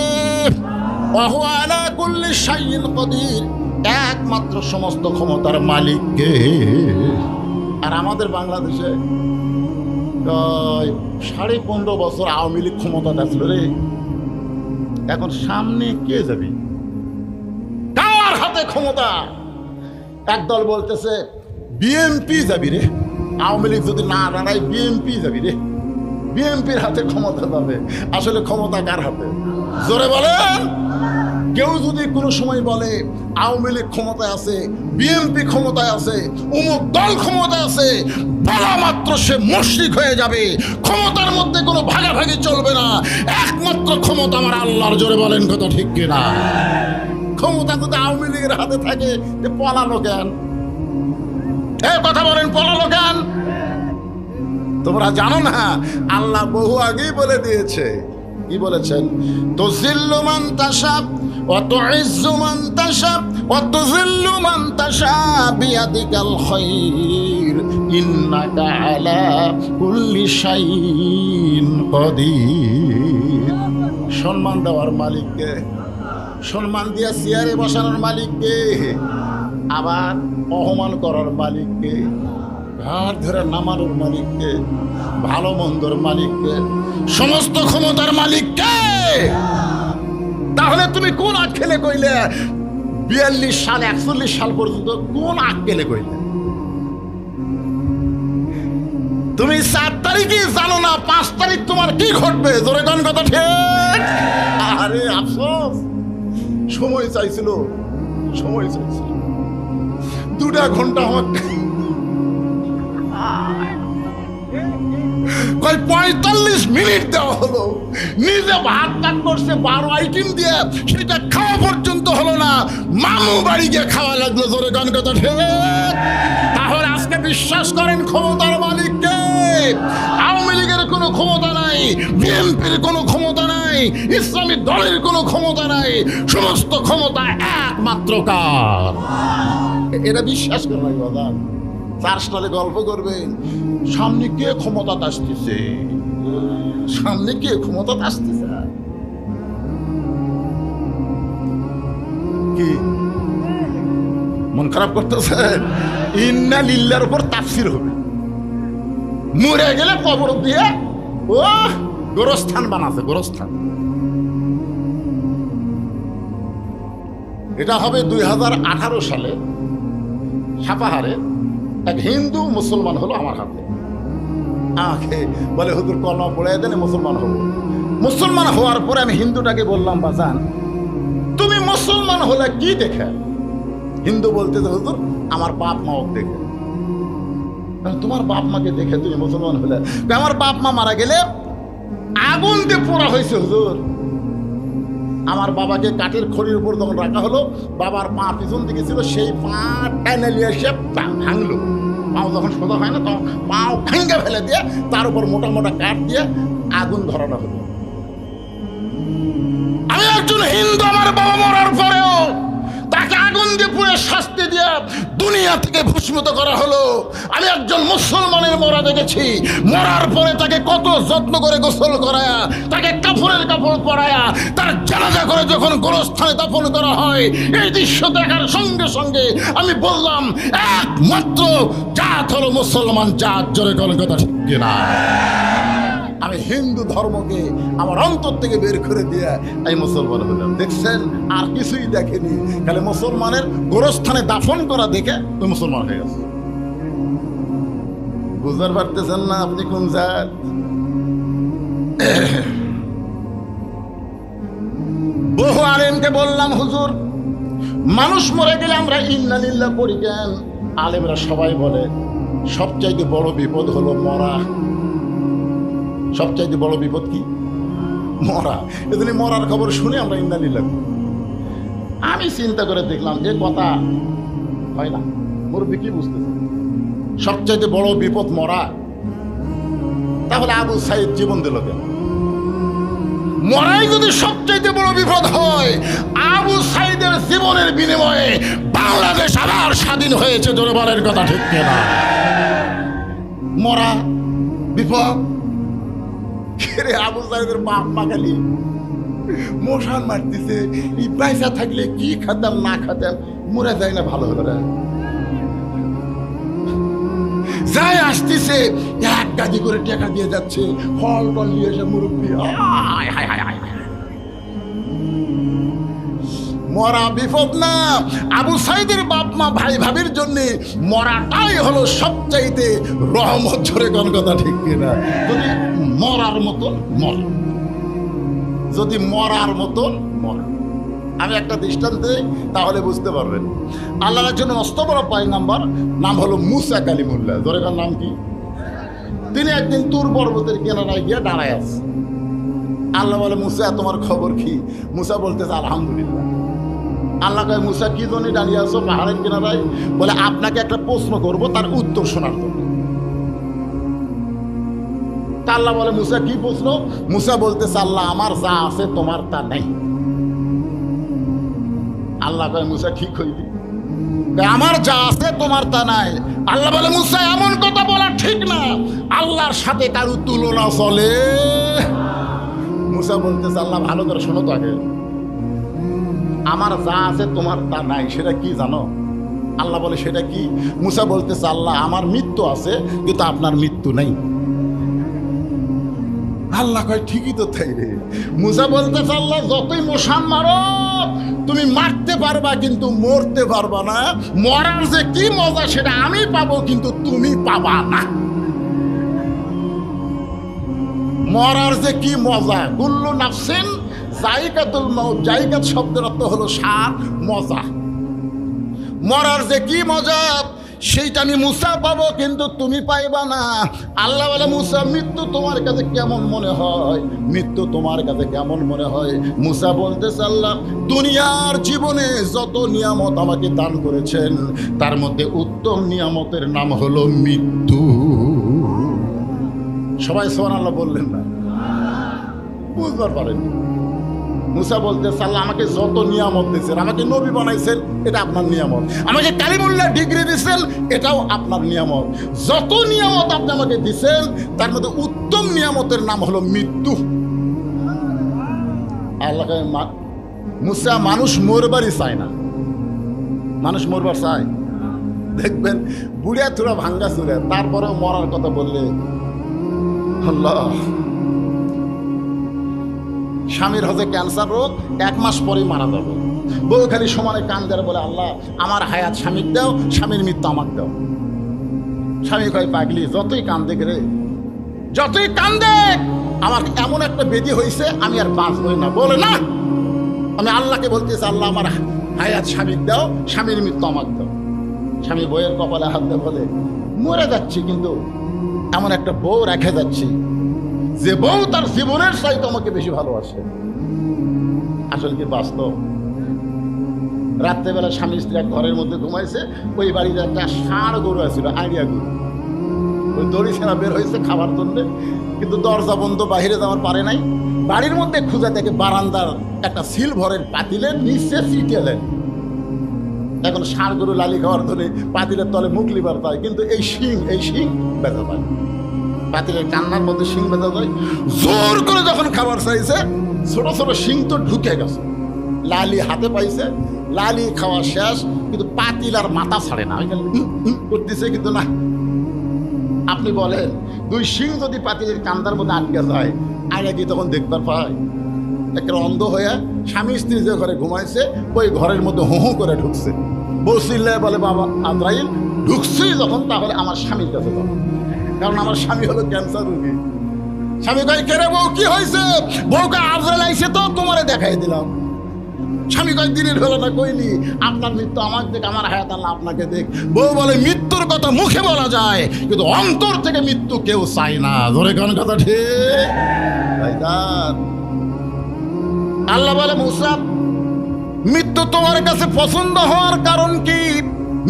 ওয়া হুয়া আলা কুল্লি শাইইন কাদির, একমাত্র সমস্ত ক্ষমতার মালিক কে? আর আমাদের বাংলাদেশে ১৫.৫ বছর আওয়ামী লীগ ক্ষমতাটা ছিল রে। এখন সামনে কে যাবে? কার হাতে ক্ষমতা? একদল বলতেছে বিএনপি যাবি রে, আওয়ামী লীগ যদি না দাঁড়ায় বিএনপি যাবি রে, বিএনপির হাতে ক্ষমতা যাবে। আসলে ক্ষমতা কার হাতে? জোরে বলেন। কেউ যদি কোনো সময় বলে আওয়ামী লীগ ক্ষমতায় আছে, বিএনপি ক্ষমতায় আছে, অমুক দল ক্ষমতায় আছে, বলা মাত্র সে মুশরিক হয়ে যাবে। ক্ষমতার মধ্যে কোনো ভাগাভাগি চলবে না, একমাত্র ক্ষমতা আমার আল্লাহর। জোরে বলেন কথা ঠিক কিনা? ক্ষমতা যদি আওয়ামী লীগের হাতে থাকে যে পলালো কেন? এই কথা বলেন, পলালো কেন? তোমরা জানো না আল্লাহ বহু আগেই বলে দিয়েছে। কি বলেছেন? তুযিল্লু মান তাশা ওয়া তুইজ্জু মান তাশা ওয়া তুযিল্লু মান তাশা বিয়াদিকাল খায়র ইন্নাকা আলা কুল্লি শাইইন কাদির। সম্মান দেওয়ার মালিককে, সম্মান দিয়া চেয়ারে বসানোর মালিককে, আবার অপমান করার মালিককে, ঘাট ধরে নামানোর মালিককে, ভালো মন্দর মালিককে, সমস্ত ক্ষমতার মালিককে। তাহলে তুমি কোন আক্কেলে কইলে ৪২ সাল ৪১ সাল পর্যন্ত কোন আক্কেলে কইলে? তুমি ৪ তারিখই জানো না ৫ তারিখ তোমার কি ঘটবে। জোরে কোন কথা ঠিক? আরে আফসোস, সময় চাইছিল, সময় চাইছিল ২টা ঘন্টা আমার ৪৫ মিনিট দেওয়া হলো। নিজে ভাত টাক করছে ১২ আইটেম দিয়ে, সেটা খাওয়া পর্যন্ত হলো না, মামু বাড়ি গিয়ে খাওয়া লাগলো। জোরে গান কথা ঠিক? তাহলে আজকে বিশ্বাস করেন ক্ষমতার মালিককে? আওয়ামী লীগের কোনো ক্ষমতা নাই, বিএনপির কোনো ক্ষমতা নাই, ইসলামী দলের কোনো ক্ষমতা নাই, সমস্ত ক্ষমতা একমাত্র কার? এটা বিশ্বাস করা লাগে দাদা। ৪ সালে গল্প করবেন, সামনে কে ক্ষমতা আসতেছে, সামনে কে ক্ষমতা আসতেছে। কি মন খারাপ করতেছে? ইন্না লিল্লাহর উপর তাফসীর হবে। মরে গেলে কবর দিয়ে ও গোরস্থান বানাছে, গোরস্থান। এটা হবে ২০১৮ সালে সাপাহারে এক হিন্দু মুসলমান হলো আমার হাতে। আমাকে বলে হুজুর কলমা পড়ে দেন, মুসলমান হবো। মুসলমান হওয়ার পরে আমি হিন্দুটাকে বললাম, বাজান তুমি মুসলমান হলে কি দেখে? হিন্দু বলতে হুজুর আমার বাপ মাও দেখে। তোমার বাপ মাকে দেখে তুমি মুসলমান হলে? আমার বাপ মা মারা গেলে আগুন দিয়ে পোড়া হয়েছে হুজুর। আমার বাবাকে কাঠের খড়ির উপর যখন রাখা হলো, বাবার পা পিছন দিকে ছিল, সেই পা টেনে নিয়ে এসে ভাঙলো। পাও যখন সোজা হয় না তখন পাও ভেঙে ফেলে দিয়ে তার উপর মোটা মোটা কাঠ দিয়ে আগুন ধরানো হলো। আমি একজন হিন্দু, আমার বাবা মরার পরেও তাকে আগুন দিয়ে পুড়ে শাস্তি দিয়ে দুনিয়া থেকে ভস্মীত করা হলো। আমি একজন মুসলমানের মরা দেখেছি, মরার পরে তাকে কত যত্ন করে গোসল করায়া, তাকে কাপড়ের কাপড় পরায়া, তার জানাজা করে যখন গোরস্থানে দাফন করা হয়, এই দৃশ্য দেখার সঙ্গে সঙ্গে আমি বললাম একমাত্র জাত হলো মুসলমান জাত। জোরে কোন কথা ঠিক কিনা? আমি হিন্দু ধর্মকে আমার অন্তর থেকে বের করে দিয়ে আমি মুসলমান হলাম। দেখছেন, আর কিছুই দেখেনি, খালি মুসলমানের গোরস্থানে দাফন করা দেখে ওই মুসলমান হয়ে গেছে। বুঝতে পারতেছেন না আপনি কোন জাত? বহু আলেমকে বললাম, হুজুর মানুষ মরে গেলে আমরা ইন্না লিল্লাহ পড়ি কেন? আলেমরা সবাই বলে সবচাইতে বড় বিপদ হলো মরা। সবচাইতে বড় বিপদ কি? মরা। এজন্য মরার খবর শুনে আমরা ইন্না লিল্লাহ। আমি চিন্তা করে দেখলাম এ কথা হয় না। মুরব্বি কি বুঝতেছে? সবচাইতে বড় বিপদ মরা, তাহলে আবু সাইদ জীবন দিল কেন? মরাই যদি সবচাইতে বড় বিপদ হয়, আবু সাইদের জীবনের বিনিময়ে বাংলাদেশ আবার স্বাধীন হয়েছে। জোরবারের কথা ঠিক কিনা? মরা বিপদ। আবু সাইদের বাপ মা খালি মশান মারতেছে, এই পয়সা থাকলে কি খাতাম না খাতাম, মরে যায় না ভালো হলো। যাই আসতেছে এক গাড়ি করে টাকা দিয়ে যাচ্ছে, ফল টল নিয়ে এসে মুরব্বী। মরা বিপদ না, আবু সাইদের বাপ মা ভাই ভাবির জন্য মরাটাই হলো সবচাইতে রহমত। ঝরে কোন কথা ঠিক কিনা? যদি মরার মতন মর, যদি মরার মতন মর। আমি একটা দৃষ্টান্ত দিই, তাহলে বুঝতে পারবেন। আল্লাহর জন্য মস্ত বড় পয়গম্বর, নাম হলো মুসা কালিমুল্লাহ। জোরেকার নাম কি? তিনি একদিন তুর পর্বতের কিনারায় গিয়ে দাঁড়ায় আছে। আল্লাহ বলে, মুসা তোমার খবর কি? মুসা বলতেছে আলহামদুলিল্লাহ। আল্লাহ কয়, মুসা কি জন্য দাঁড়িয়ে আছো পাহাড়ের কিনারায়? বলে, আপনাকে একটা প্রশ্ন করব, তার উত্তর শোনার জন্য। আল্লাহ বলে, মুসা কি প্রশ্ন? মুসা বলতেছে, আল্লাহ আমার যা আছে তোমার তা নাই। আল্লাহ কয়, মুসা ঠিক হইলি? আমার যা আছে তোমার তা নাই। আল্লাহ বলে, মুসা এমন কথা বলা ঠিক না, আল্লাহর সাথে কারো তুলনা চলে। মুসা বলতেছে, আল্লাহ ভালো করে শোনো তো আগে, আমার যা আছে তোমার তা নাই, সেটা কি জানো? আল্লাহ বলে, সেটা কি? মুসা বলতেছে, আল্লাহ আমার মৃত্যু আছে কিন্তু আপনার মৃত্যু নেই। আল্লাহ কয়, ঠিকই তো তাই রে। মুসা বলতেছে, আল্লাহ যতই মশান মারো তুমি মারতে পারবা কিন্তু মরতে পারবা না। মরার যে কি মজা সেটা আমি পাবো কিন্তু তুমি পাবা না। মরার যে কি মজা, কুল্লু নাফসিন যায়িকাতুল মাউত। যায়িকাত শব্দের অর্থ হলো স্বাদ, মজা। মরার যে কি মজা সেইটা আমি মুসা পাবো কিন্তু তুমি পাইবা না। আল্লাহ বলে, মুসা মৃত্যু তোমার কাছে কেমন মনে হয়? মৃত্যু তোমার কাছে কেমন মনে হয়? মুসা বলতেছে, আল্লাহ দুনিয়ার জীবনে যত নিয়ামত আমাকে দান করেছেন তার মধ্যে উত্তম নিয়ামতের নাম হলো মৃত্যু। সবাই সুবহানাল্লাহ বললেন না? বুঝতে পারেন? মুসা বলতেছে, আল্লাহ আমাকে যত নিয়ামত দিয়েছেন, আমাকে নবী বানাইছেন, এটা আপনার নিয়ামত। আমাকে কালিমুল্লাহ ডিগ্রি দিয়েছেন, এটাও আপনার নিয়ামত। যত নিয়ামত আপনি আমাকে দিয়েছেন তার মধ্যে উত্তম নিয়ামতের নাম হলো মৃত্যু। আল্লাহ মুসা মানুষ মরবারই চায় না। মানুষ মরবার চায়? দেখবেন বুড়িয়া থুড়া ভাঙ্গা চুড়ে, তারপরেও মরার কথা বললে আল্লাহ। স্বামীর হজে ক্যান্সার রোগ, 1 মাস পরেই মারা যাবে। বউ খালি সমানে কান দেয়, বলে, আল্লাহ আমার হায়াত স্বামীর দাও, স্বামীর মৃত্যু আমাকে দাও। স্বামী কয়, পাগলি যতই কান দেখ রে, যতই কান দেখ, আমার এমন একটা বেদি হয়েছে আমি আর বাঁচবই না। বলে, না আমি আল্লাহকে বলতেছি, আল্লাহ আমার হায়াত স্বামীর দাও, স্বামীর মৃত্যু আমাকে দাও। স্বামী বউয়ের কপালে হাত দিয়ে বলে, মরে যাচ্ছি কিন্তু এমন একটা বউ রেখে যাচ্ছি যে বউ তার জীবনের চাইতে আমাকে বেশি ভালোবাসে। আসলে কি বাস্তব? রাত্রেবেলা স্বামী স্ত্রী এক ঘরের মধ্যে ঘুমাইছে, ওই বাড়িতে একটা ষাঁড় গরু আছিল, আইডিয়া গরু। ওই দড়ি ছেঁড়া বের হয়েছে খাবার জন্য, কিন্তু দরজা বন্ধ, বাহিরে যাওয়ার পারে নাই। বাড়ির মধ্যে খুঁজে দেখে বারান্দার একটা সিলভারের পাতিলের নিচে সিটেলেন। এখন ষাঁড় গরু লালি খাওয়ার ধরে পাতিলের তলে মুখ লিবার পায়, কিন্তু এই শিং বেঁচে যায়। পাতিলের কান্নার মধ্যে শিং বেঁধে যায়। জোর করে যখন খাবার চাইছে, ছোট ছোট শিং তো ঢুকে গেছে। লালি হাতে পাইছে, লালি খাওয়া শেষ, কিন্তু পাতিল আর মাথা ছাড়ে না, করতেছে কিন্তু না। আপনি বলেন দুই শিং যদি পাতিলের কান্দার মধ্যে আটকে যায় আয়না কি তখন দেখতে পায়? একটা অন্ধ হয়ে স্বামী স্ত্রী যে ঘরে ঘুমাইছে ওই ঘরের মধ্যে হো হো করে ঢুকছে। বসিল্লা বলে বাবা আজরাইল ঢুকছি যখন তাহলে আমার স্বামীর কাছে যাবো, কারণ আমার স্বামী হলো ক্যান্সার রোগী। স্বামী কয় কে রে বউ কি হয়েছে? বউকে আজরাইল আইছে তো তোমারে দেখাই দিলাম। স্বামী কয় দিনের হলো না কইলি আপনার মৃত্যু আমাকে দেখ, আমার হায়াত আল্লাহ আপনাকে দেখ। বউ বলে মৃত্যুর কথা মুখে বলা যায় কিন্তু অন্তর থেকে মৃত্যু কেউ চায় না। ধরে কোন কথা ঠিক? আল্লাহ বলে মুসা মৃত্যু তোমার কাছে পছন্দ হওয়ার কারণ কি?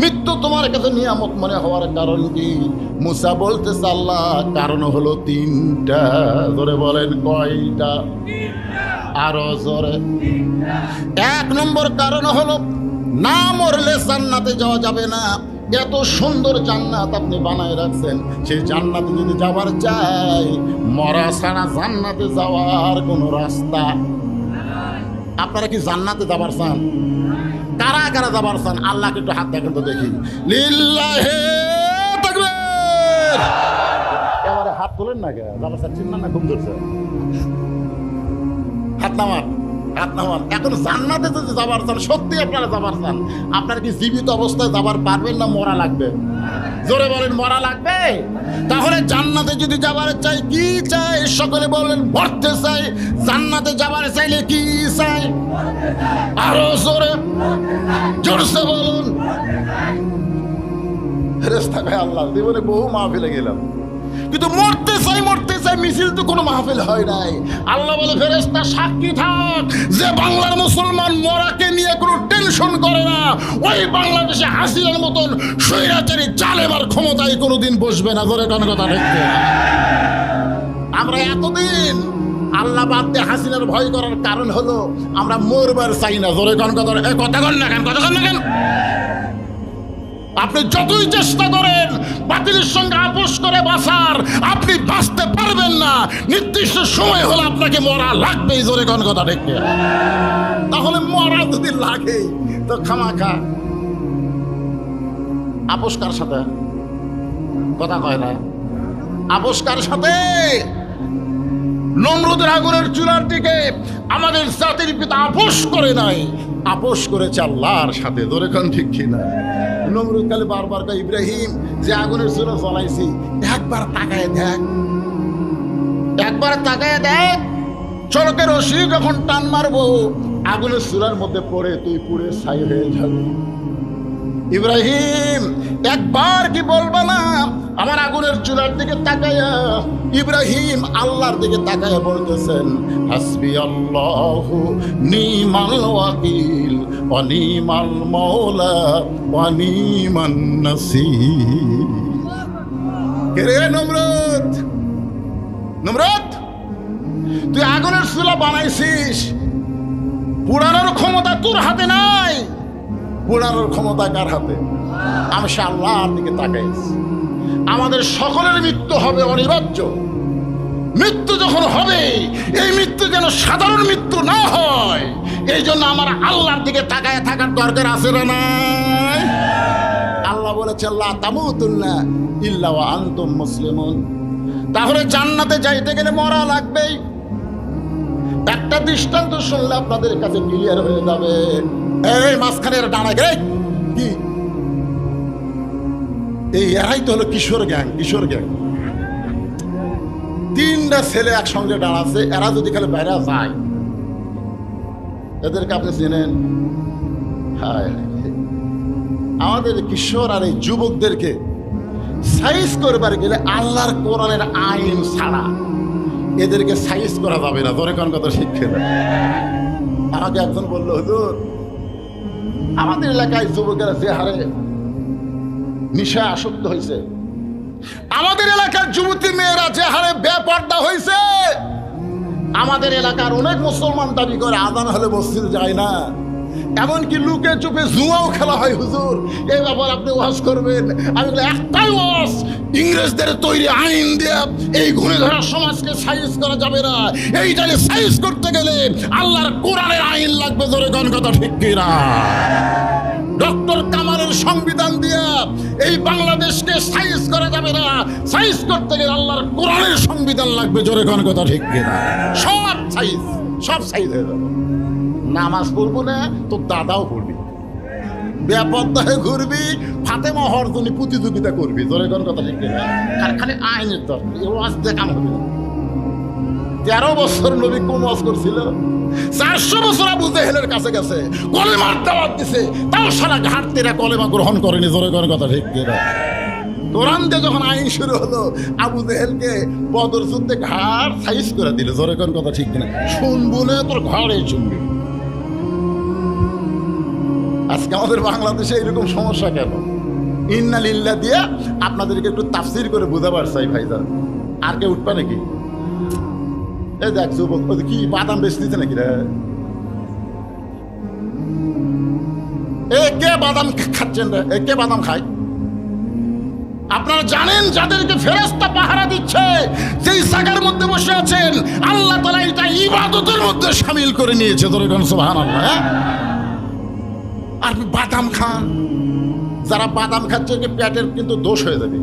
মৃত্যু তোমার কাছে নিয়ামত মনে হওয়ার কারণ কি? মুসা বলতেছে আল্লাহ কারণ হলো তিনটা। ধরে বলেন কয়টা? আরো জোরে। এক নম্বর কারণ হলো না মরলে জান্নাতে যাওয়া যাবে না। এত সুন্দর জান্নাত আপনি বানায় রাখছেন, সেই জান্নাতে যদি যাবার চাই মরা ছাড়া জান্নাতে যাওয়ার কোনো রাস্তা। আপনারা কি জান্নাতে যাবার চান? কারা কারা যাবার চান? আল্লাহকে একটু হাত দেখেন তো দেখি। লিল্লাহে তাকবীর। এবারে হাত তোলেন না কে? যাবার চাচ্ছেন না? ঘুম ধরছে? হাত নামান, হাত নামান। এখন জান্নাতে যদি যাবার চান, সত্যি আপনারা যাবার চান, আপনারা কি জীবিত অবস্থায় যাবার পারবেন না মরা লাগবে? জোরে বলেন মরা লাগবে। তাহলে জান্নাতে যদি যাবার চাই কি চাই? সকলে বলেন মরতে চাই। জান্নাতে যাবার চাইলে কি চাই? আরো জোরে জোরসে বলুন। ফেরেশতা কয় আল্লাহ জীবনে বহু মাহফিলে গেলাম কিন্তু মরতে চাই মরতে চাই মিছিল তো কোনো মাহফিল হয় নাই। আল্লাহ বলে ফেরেশতা সাক্ষী থাক যে বাংলার মুসলমান মরাকে নিয়ে কোনো টেনশন করে না, ওই বাংলাদেশে হাসিনার মতন স্বৈরাচারী জালেমার ক্ষমতায় কোনোদিন বসবে না। ধরে কোন কথা দেখতে আমরা এতদিন আল্লাহ বাদ দিয়ে হাসিনার ভয় করার কারণ হলো আমরা মরবার চাই না। ধরে কোন কথা কথা কন না কেন? কথা কন না কেন? আপনি যতই চেষ্টা করেন বাতিলের সঙ্গে আপোষ করে বাঁচার, আপনি বাঁচতে পারবেন না। নির্দিষ্ট সময় হলে আপনাকে মরা লাগবেই। জোরে কোন কথা দেখতে। তাহলে মরা যদি লাগে তো খামাখা আপোষ কার সাথে? কথা কয় না। আপোষ কার সাথে? নমরুদের আগুনের চুলার দিকে আমাদের জাতির পিতা আপোষ করে নাই, আপোষ করেছে আল্লাহর সাথে। ধরে কোন ঠিক কিনা? নমরুদ কালে বারবার কয় ইব্রাহিম যে আগুনের চুলা জ্বলাইছি একবার তাকায় দেখ, একবার তাকায় দেখ। চরকের রশি যখন টান মারবো আগুনের চুলার মধ্যে পড়ে তুই পুড়ে ছাই হয়ে যাবি। ইব্রাহিম একবার কি বলবা না আমার আগুনের চুলার দিকে তাকায়া? ইব্রাহিম আল্লাহর দিকে তাকায়া বলতেছেন হাসবি আল্লাহু নিমাল ওয়াকিল ওয়া নিমাল মাওলা ওয়া নিমান নাসির। কে রে নমরুদ? নমরুদ তুই আগুনের চুলা বানাইছিস, পুরানোর ক্ষমতা তোর হাতে নাই। পুরানোর ক্ষমতা কার হাতে? আমি সে আল্লাহর দিকে তাকাইছি। আমাদের সকলের মৃত্যু হবে অনিবার্য। মৃত্যু যখন হবে এই মৃত্যু যেন সাধারণ মৃত্যু না হয়, এই জন্য আমার আল্লাহর দিকে তাকায় থাকার দরকার আছে না নাই? আল্লাহ বলেছে লা তামুতুন্না ইল্লা ওয়া আনতুম মুসলিমুন। তাহলে জান্নাতে যাইতে গেলে মরা লাগবেই। একটা দৃষ্টান্ত শুনলে আপনাদের কাছে ক্লিয়ার হয়ে যাবে। এই মাঝখানের ডানা গে কি? এই এরাই তো হলো কিশোর গ্যাং। কিশোর গ্যাং তিনটা ছেলে একসঙ্গে দাঁড়াচ্ছে। এরা যদি খালি বাইরে যায় এদেরকে আপনি চেনেন? হায় আমাদের কিশোর আর এই যুবকদেরকে সাইজ করবার গেলে আল্লাহর কোরআনের আইন ছাড়া এদেরকে সাইজ করা যাবে না। ধরে কোন কথা শিক্ষে না। আমাকে একজন বললো হুজুর আমাদের এলাকায় যুবকেরা যে হারে নিশা আসক্ত হয়েছে, আমাদের এলাকার যুবতী মেয়েরা যে হারে বেপর্দা হয়েছে, আমাদের এলাকার অনেক মুসলমান দাবি করে আজান হলে মসজিদে যায় না, এমনকি লুকে চুপে জুয়াও খেলা হয়। হুজুর এই ব্যাপার আপনি ওয়াজ করবেন? আমি বলি একটাই ওয়াজ, ইংরেজদের তৈরি আইন দিয়ে এই ঘুরে ধরা সমাজকে সাইজ করা যাবে না। এইটাকে সাইজ করতে গেলে আল্লাহর কোরআনের আইন লাগবে। ধরে কোন কথা ঠিক কিনা? ডক্টর কামালের সংবিধান দিয়া এই বাংলাদেশকে সাইজ করা যাবে না। সাইজ করতে গেলে আল্লাহর কোরআনের সংবিধান লাগবে। জোরে কোন কথা ঠিক কিনা? সব সাইজ হয়ে যাবে। নামাজ পড়বো না তো দাদাও পড়বি, বেপরদায় ঘুরবি, ফাতেমা হওয়ার জন্য প্রতিযোগিতা করবি। জোরে কোন কথা ঠিক কিনা? আর খালি আইনের দরকার, এ ওয়াজ দিয়ে কাম হবে না। 13 বছর নবী কোন ওয়াজ করছিল? 400 বছর আবু জেহেলের কাছে গেছে, কলেমার দাওয়াত দিছে, তাও সারা ঘাট তেরা কলেমা গ্রহণ করেনি। জোরে কোন কথা ঠিক কিনা? কোরআন দিয়ে যখন আইন শুরু হলো, আবু জেহেলকে বদর যুদ্ধে ঘাড় সাইজ করে দিল। জোরে কোন কথা ঠিক কিনা? শুনবো না তোর ঘাড়ে শুনবি। আজকে আমাদের বাংলাদেশে এরকম সমস্যা কেন? ইন্না লিল্লাহ দিয়ে আপনাদেরকে একটু তাফসীর করে বুঝাবার চাই ভাইজান। আর কে উঠবা নাকি? এই দেখ যুবক, কি বাদাম বেচতেছে নাকি রে? এ কে বাদাম খাচ্ছেন রে? এ কে বাদাম খায়? আপনারা জানেন যাদেরকে ফেরেশতা পাহারা দিচ্ছে, যেই জায়গার মধ্যে বসে আছেন, আল্লাহ তাআলা এটা ইবাদতের মধ্যে শামিল করে নিয়েছে। ধরে কোন সুবহানাল্লাহ। আর বাদাম খান, যারা বাদাম খাচ্ছে পেটের কিন্তু দোষ হয়ে যাবে,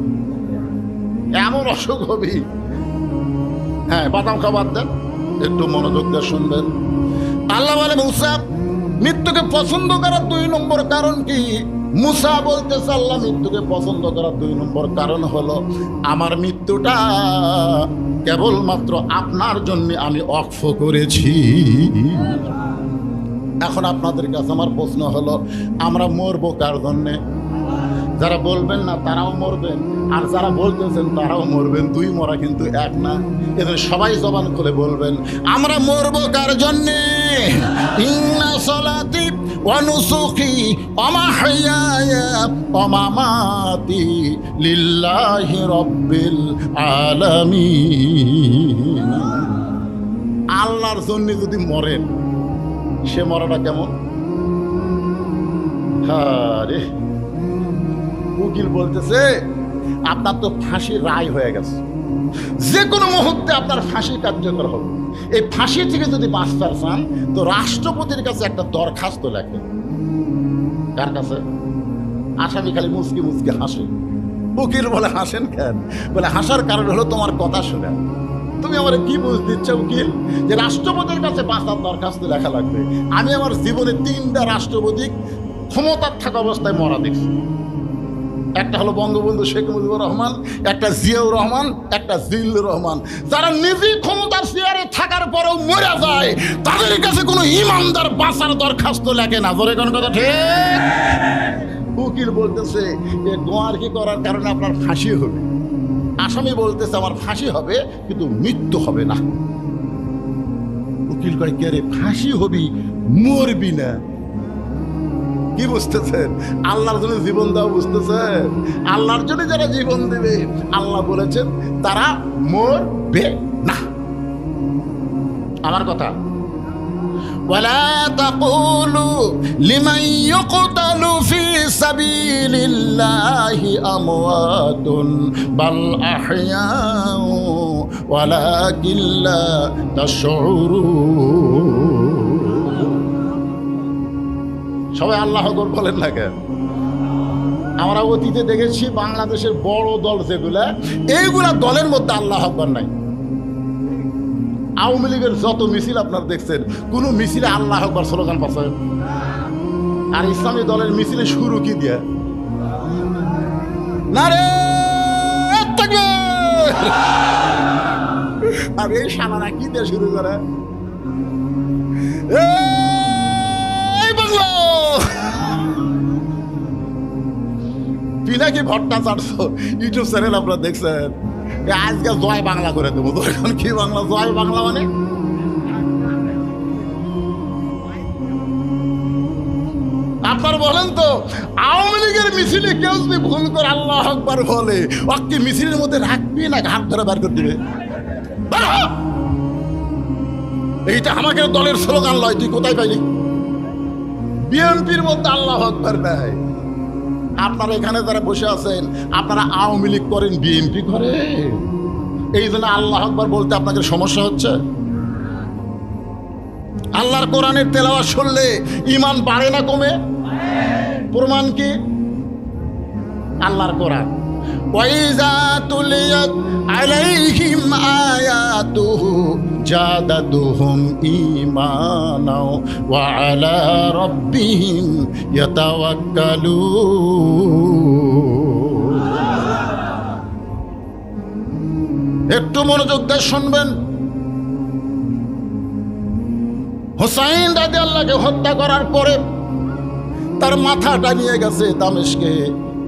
এমন অসুখ হবে। হ্যাঁ, বাদাম খাবার দেন, একটু মনোযোগ দিয়ে শুনবেন। আল্লাহ বলে মুসা মৃত্যুকে পছন্দ করার 2 নম্বর কারণ কি? মুসা বলতেছে আল্লাহ মৃত্যুকে পছন্দ করার 2 নম্বর কারণ হলো আমার মৃত্যুটা কেবলমাত্র আপনার জন্য আমি অক্ষ করেছি। এখন আপনাদের কাছে আমার প্রশ্ন হলো, আমরা মরবো কার জন্যে? যারা বলবেন না তারাও মরবেন, আর যারা বলতেছেন তারাও মরবেন। 2 মরা কিন্তু এক না। এদের সবাই জবান খুলে বলবেন, আমরা মরবো কার জন্যে? ইন্না সলাতি ওয়া নুসুকি ওয়া মাহইয়ায়া ওয়া মামাতি লিল্লাহি রাব্বিল আলামিন। আল্লাহর জন্য যদি মরেন, সে মরাটা কেমন? আরে উকিল বলতেছে আপনার তো ফাঁসির রায় হয়ে গেছে, যে কোনো মুহূর্তে আপনার ফাঁসি কার্যকর হবে। এই ফাঁসি থেকে যদি বাঁচতে চান তো রাষ্ট্রপতির কাছে একটা দরখাস্ত লেখেন। কার কাছে? আসামি খালি মুচকি মুচকি হাসে। উকিল বলে হাসেন কেন? বলে হাসার কারণ হলো তোমার কথা শুনে। তুমি আমার কি বুঝ দিচ্ছ উকিল, যে রাষ্ট্রপতির কাছে বাঁচার দরখাস্ত লেখা লাগবে? আমি আমার জীবনে 3টা রাষ্ট্রপতি ক্ষমতার থাকা অবস্থায় মরা দেখছি। একটা হলো বঙ্গবন্ধু শেখ মুজিবুর রহমান, একটা জিয়াউর রহমান, একটা জিল্লুর রহমান। যারা নিজে ক্ষমতার চেয়ারে থাকার পরেও মরে যায়, তাদের কাছে কোনো ইমানদার বাঁচার দরখাস্ত লেখে না। জোরে কোন কথা ঠিক? উকিল বলতেছে এ গোয়ারকি করার কারণে আপনার ফাঁসি হবে। আসামি বলতেছে আমার ফাঁসি হবে কিন্তু মৃত্যু হবে না। উকিল কয় কে রে, ফাঁসি হবি মরবি না। কি বুঝতেছেন? আল্লাহর জন্য জীবন দেওয়া বুঝতেছেন? আল্লাহর জন্য যারা জীবন দেবে, আল্লাহ বলেছেন তারা মরবে না। আমার কথা, ওয়ালা তাকুলু লিমান ইউকতালু ফি সাবিলিল্লাহি আমওয়াতুন বাল আহইয়াউ ওয়ালাকিন লা তাশউরুন। সবাই আল্লাহ আকবার বলেন না কেন? আমরা অতীতে দেখেছি বাংলাদেশের বড় দল যেগুলা, এইগুলা দলের মধ্যে আল্লাহ আকবার নাই। আওয়ামী লীগের যত মিছিল আপনারা দেখছেন, কোন মিছিলে আল্লাহ আকবার স্লোগান পাচ্ছেন? আর ইসলামী দলের মিছিলে শুরু কি দিয়ে? নারে তাকবীর। আর এই শালারা কি দিয়ে শুরু করে? পিনাকি ভট্টাচার্য ইউটিউব চ্যানেল আপনারা দেখছেন, আজকে জয় বাংলা করে দেবো। তো এখন কি বাংলা? জয় বাংলা মানে আপনার বলেন তো, আওয়ামী লীগের মিছিলে কেউ যদি ভুল করে আল্লাহ আকবার বলে, ওকে মিছিলের মধ্যে রাখবি না ঘাট ধরে বার করে দিবে? এইটা আমাকে দলের স্লোগান লয়। তুই কোথায় পাইলি? বিএনপির মধ্যে আল্লাহ আকবার নাই। আপনারা এখানে যারা বসে আছেন, আপনারা আওয়ামী লীগ করেন, বিএনপি করে, এই জন্য আল্লাহ আকবার বলতে আপনাদের সমস্যা হচ্ছে। আল্লাহর কোরআনের তেলাওয়াত শুনলে ঈমান বাড়ে না কমে? প্রমাণ কি? আল্লাহর কোরআন। ওয়াইজা তুলিয়াত আলাইহিম আয়াতুহু জাদাতুহুম ঈমানা ওয়া আলা রাব্বিহিম ইয়াতাওয়াক্কালুন। একটু মনোযোগ দিয়ে শুনবেন। হুসাইন রাদিয়াল্লাহকে হত্যা করার পরে তার মাথাটা নিয়ে গেছে দামেস্কে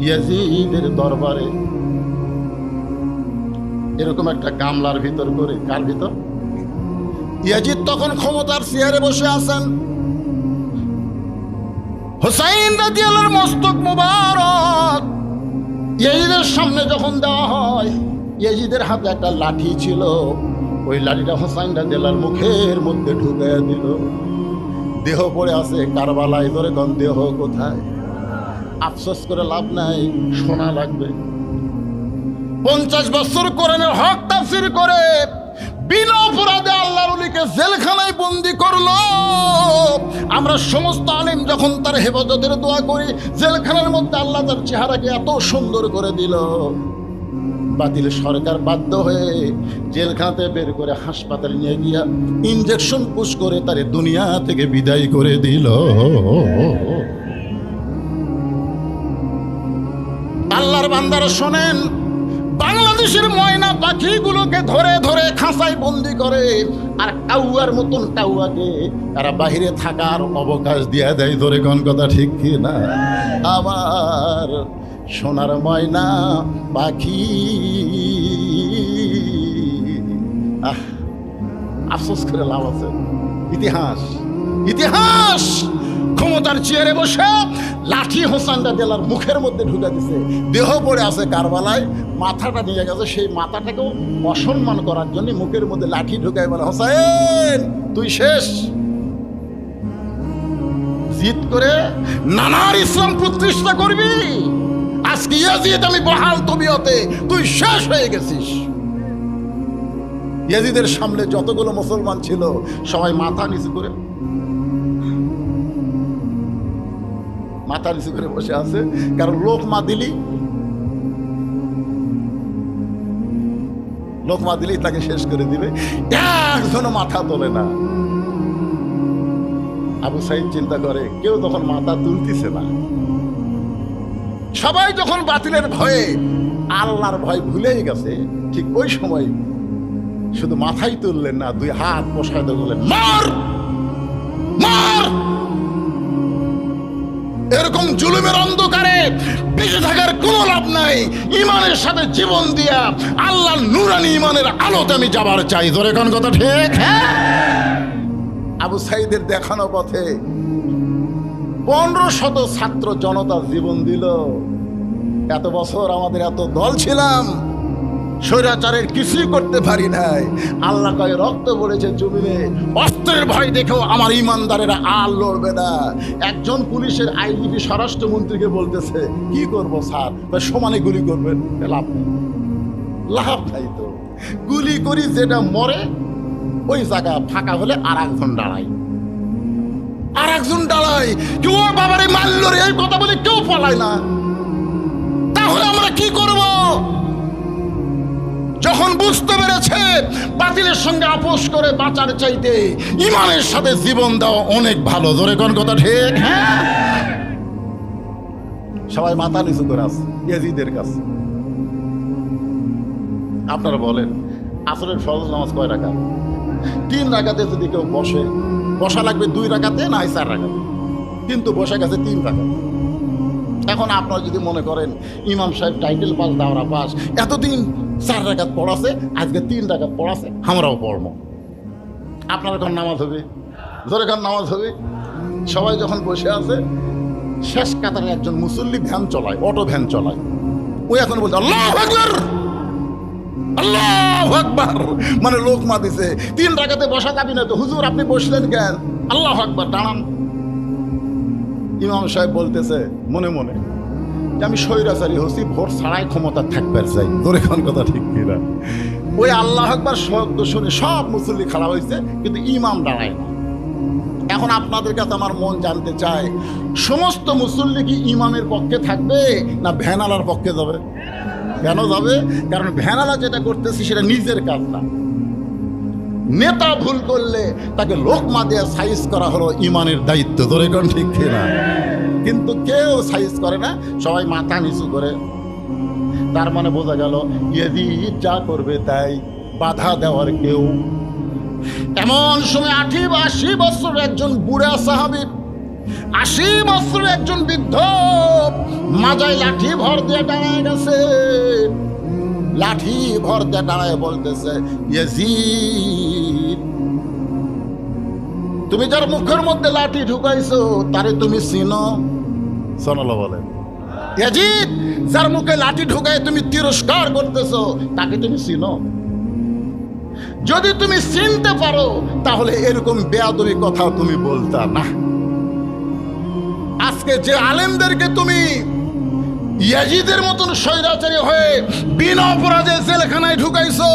ইয়াজিদের দরবারে, এরকম একটা গামলার ভিতর করে। কার ভিতর? ইয়াজিদ তখন ক্ষমতার চেয়ারে বসে আছেন। হুসাইন রাদিয়াল্লাহর মস্তক মুবারক ইয়াজিদের সামনে যখন দেওয়া হয়, ইয়াজিদের হাতে একটা লাঠি ছিল, ওই লাঠিটা হুসাইন রাদিয়াল্লাহর মুখের মধ্যে ঢুকিয়ে দিল। দেহ পড়ে আছে কারবালায়। ধরে কোন দেহ কোথায়? আফসোস করে লাভ নাই, শোনা লাগবে। 50 বছর কোরআনের হক তাফসীর করে বিনা অপরাধে আল্লাহর ওলিকে জেলখানায় বন্দী করলো। আমরা সমস্ত আলেম যখন তার হেফাজতের দোয়া করি, জেলখানার মধ্যে আল্লাহ তার চেহারাকে এত সুন্দর করে দিল, বাতিল সরকার বাধ্য হয়ে জেলখানাতে বের করে হাসপাতালে নিয়ে গিয়া ইনজেকশন পুশ করে তারে দুনিয়া থেকে বিদায় করে দিল। আল্লাহর বান্দারা শোনেন, বাংলাদেশের ময়না পাখিগুলোকে ধরে ধরে খাঁচায় বন্দি করে, আর কাউয়ার মতন কাউয়াকে তারা বাহিরে থাকার অবকাশ দিয়ে দেয়। ধরে কোন কথা ঠিক কি না? আবার সোনার ময়না পাখি, আফসোস করে লাভ আছে। ইতিহাস ইতিহাস ক্ষমতার চেয়ারে বসে লাঠি হুসাইন রাদিয়াল্লাহর মুখের মধ্যে ঢুকে দিছে। দেহ পড়ে আছে কারবালায়, মাথাটা নিয়ে গেছে। সেই মাথাটাকেও অসম্মান করার জন্য মুখের মধ্যে লাঠি ঢুকাই বলে, হুসাইন তুই শেষ। জিদ করে নানার ইসলাম প্রতিষ্ঠা করবি, আজকে ইয়াজিদ আমি বহাল তবিয়তে, তুই শেষ হয়ে গেছিস। ইয়াজিদের সামনে যতগুলো মুসলমান ছিল সবাই মাথা নিচু করে বসে আছে, কারণ লোকমা দিলি তাকে শেষ করে দিবে। একজনও মাথা তোলে না। আবু সাইদ চিন্তা করে, কেউ তখন মাথা তুলতেছে না। সবাই যখন বাতিলের ভয়ে আল্লাহর ভয় ভুলেই গেছে, ঠিক ওই সময় শুধু মাথাই তুললেন না, 2 হাত বসায় দিয়ে বললেন, মার মার। এরকম জুলুমের অন্ধকারে বেঁচে থাকার কোনো লাভ নাই। ইমানের সাথে জীবন দিয়া আল্লাহর নূরানি ইমানের আলোতে আমি যাবার চাই। ধরে কোন কথা ঠিক? আবু সাইদের দেখানো পথে 1500 ছাত্র জনতা জীবন দিল। এত বছর আমাদের এত দল ছিলাম, স্বৈরাচারের কিছুই করতে পারি নাই। আল্লাহ কয় রক্ত পড়েছে জমিনে, অস্ত্রের ভয় দেখেও আমার ইমানদারেরা আর লড়বে না। একজন পুলিশের আইজিপি স্বরাষ্ট্রমন্ত্রীকে বলতেছে, কি করব স্যার? সমানে গুলি করবেন। লাভ নেই, লাভ নাই তো। গুলি করি যেটা মরে, ওই জায়গা ফাঁকা হলে আর একজন দাঁড়ায়, কেউ বাবারে মারল রে, এই কথা বলে কেউ পালায় না। তাহলে আমরা কি করব? যখন বুঝতে পেরেছে বাতিলের সঙ্গে আপোষ করে বাঁচার চাইতে ইমানের সাথে জীবন দেওয়া অনেক ভালো। ধরে কোন কথা ঠিক? সবাই মাথা নিচু করে আছে ইয়াজিদের কাছে। আপনারা বলেন, আসরের ফরজ নামাজ কয় রাকাত? 3 রাকাতে যদি কেউ বসা লাগবে 2 রাকাতে না 4 রাকাতে, কিন্তু বসে গেছে 3 রাকাত। এখন আপনারা যদি মনে করেন ইমাম সাহেব টাইটেল পাস, দাওরা পাস, এতদিন 4 রাকাত পড়াছে, আজকে 3 রাকাত পড়াছে, আমরাও পড়বো। আপনার এখন নামাজ হবে, ধরে এখন নামাজ হবে। সবাই যখন বসে আছে, শেষ কাতারে একজন মুসল্লি ভ্যান চলায়, অটো ভ্যান চলায়, ওই এখন বলছে আল্লাহু আকবার, আল্লাহু আকবার, মানে লোকমা দিছে। 3 রাকাতে বসা যাবি না তো, হুজুর আপনি বসলেন কেন? আল্লাহু আকবার, দাঁড়ান। ইমাম সাহেব বলতেছে মনে মনে যে আমি স্বৈরাচারী হচ্ছি, ভোট ছাড়াই ক্ষমতা থাকবার চাই। তোর এখন কথা ঠিক কিনা? ওই আল্লাহু আকবার শব্দ শুনে সব মুসল্লি খাড়া হয়েছে, কিন্তু ইমাম দাঁড়ায় না। এখন আপনাদের কাছে আমার মন জানতে চায়, সমস্ত মুসল্লি কি ইমামের পক্ষে থাকবে না ভ্যানালার পক্ষে যাবে? কেন যাবে? কারণ ভ্যানালা যেটা করতেছে সেটা নিজের কাজ না। নেতা ভুল করলে তাকে লোকমা দিয়ে সাইজ করা হলো ইমানের দায়িত্ব, ধরে কোন ঠিক কিনা? কিন্তু কেউ সাইজ করে না, সবাই মাথা নিচু করে। তার মানে বোঝা গেল ইয়াজিদ যা করবে তাই, বাধা দেওয়ার কেউ। এমন সময় 80 বছর একজন বুড়া সাহাবী, 80 বছর একজন বৃদ্ধ মাজায় লাঠি ভর দিয়ে দাঁড়ায় গেছে। লাঠি ভর দিয়ে দাঁড়ায় বলতেছে, ইয়াজিদ তুমি যার মুখের মধ্যে লাঠি ঢুকাইছো তারে তুমি চিনো? সোনালো বলেন, ইয়াজিদ যার মুখে লাঠি ঢুকায় তুমি তিরস্কার করতেছো তাকে তুমি চিনো? যদি তুমি চিনতে পারো তাহলে এরকম বেয়াদবি কথা তুমি বলতা না। আজকে যে আলেমদেরকে তুমি ইয়াজিদের মতন স্বৈরাচারী হয়ে বিনা অপরাধে জেলখানায় ঢুকাইছো,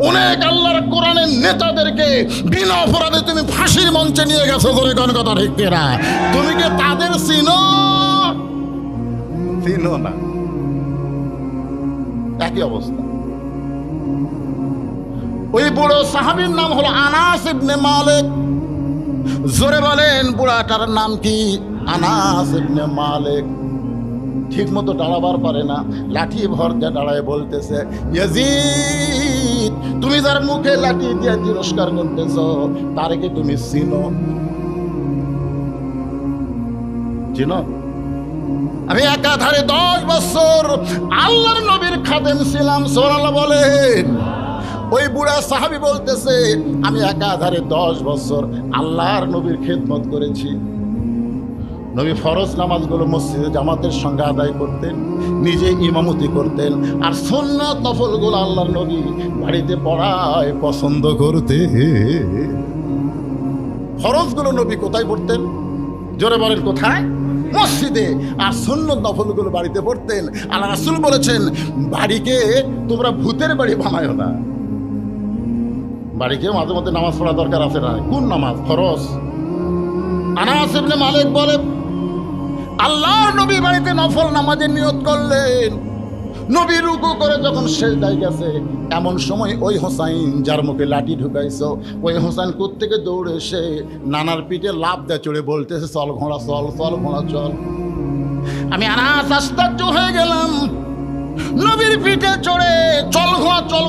অনেক আল্লাহর কোরআনের নেতাদেরকে বিনা অপরাধে তুমি ফাঁসির মঞ্চে নিয়ে গেছো, ধরে কোন কথা ঠিক কিনা? তুমি কি তাদের চিনো? চিনো না। একই অবস্থা। ওই বুড়ো সাহাবীর নাম হলো আনাস ইবনে মালিক। জোরে বলেন বুড়াটার নাম কি? আনাস ইবনে মালিক। ঠিক মতো দাঁড়াবার পারে না, লাঠি ভর দিয়ে দাঁড়ায় বলতেছে, ইয়াজিদ তুমি যার মুখে লাঠি দিয়ে তিরস্কার করতেছ তারে কি তুমি চিনো? চিনো? আমি একাধারে 10 বছর আল্লাহর নবীর খাদেম ছিলাম। সুবহানাল্লাহ বলেন। ওই বুড়া সাহাবী বলতেছে, আমি একাধারে 10 বছর আল্লাহর নবীর খেদমত করেছি। নবী ফরজ নামাজগুলো মসজিদে জামাতের সঙ্গে আদায় করতেন, নিজে ইমামতি করতেন, আর সুন্নাত নফলগুলো আল্লাহর নবী বাড়িতে পড়ায় পছন্দ করতে। ফরজগুলো নবী কোথায় পড়তেন? জোরে বলেন কোথায়? মসজিদে। আর সুন্নাত নফলগুলো বাড়িতে পড়তেন। আল্লাহ রাসূল বলেছেন, বাড়িকে তোমরা ভূতের বাড়ি বানায়ো না। বাড়িকে মাঝে মধ্যে নামাজ পড়া দরকার আছে না? কোন নামাজ? ফরজ। আনাস ইবনে মালিক বলে, আল্লাহর নবী বাড়িতে নফল নামাজের নিয়ত করলেন। নবী রুকু করে যখন সেজদায় গেছে, এমন সময় ওই হোসাইন যার মুখে লাঠি ঢুকাইছো, ওই হোসাইন কোত্থেকে দৌড়ে এসে নানার পিঠে লাফ দিয়ে চড়ে বলতেছে, চল ঘোড়া চল, চল ঘোড়া চল। আমি আনাস আশ্চর্য হয়ে গেলাম। নবীর পিঠে চড়ে চল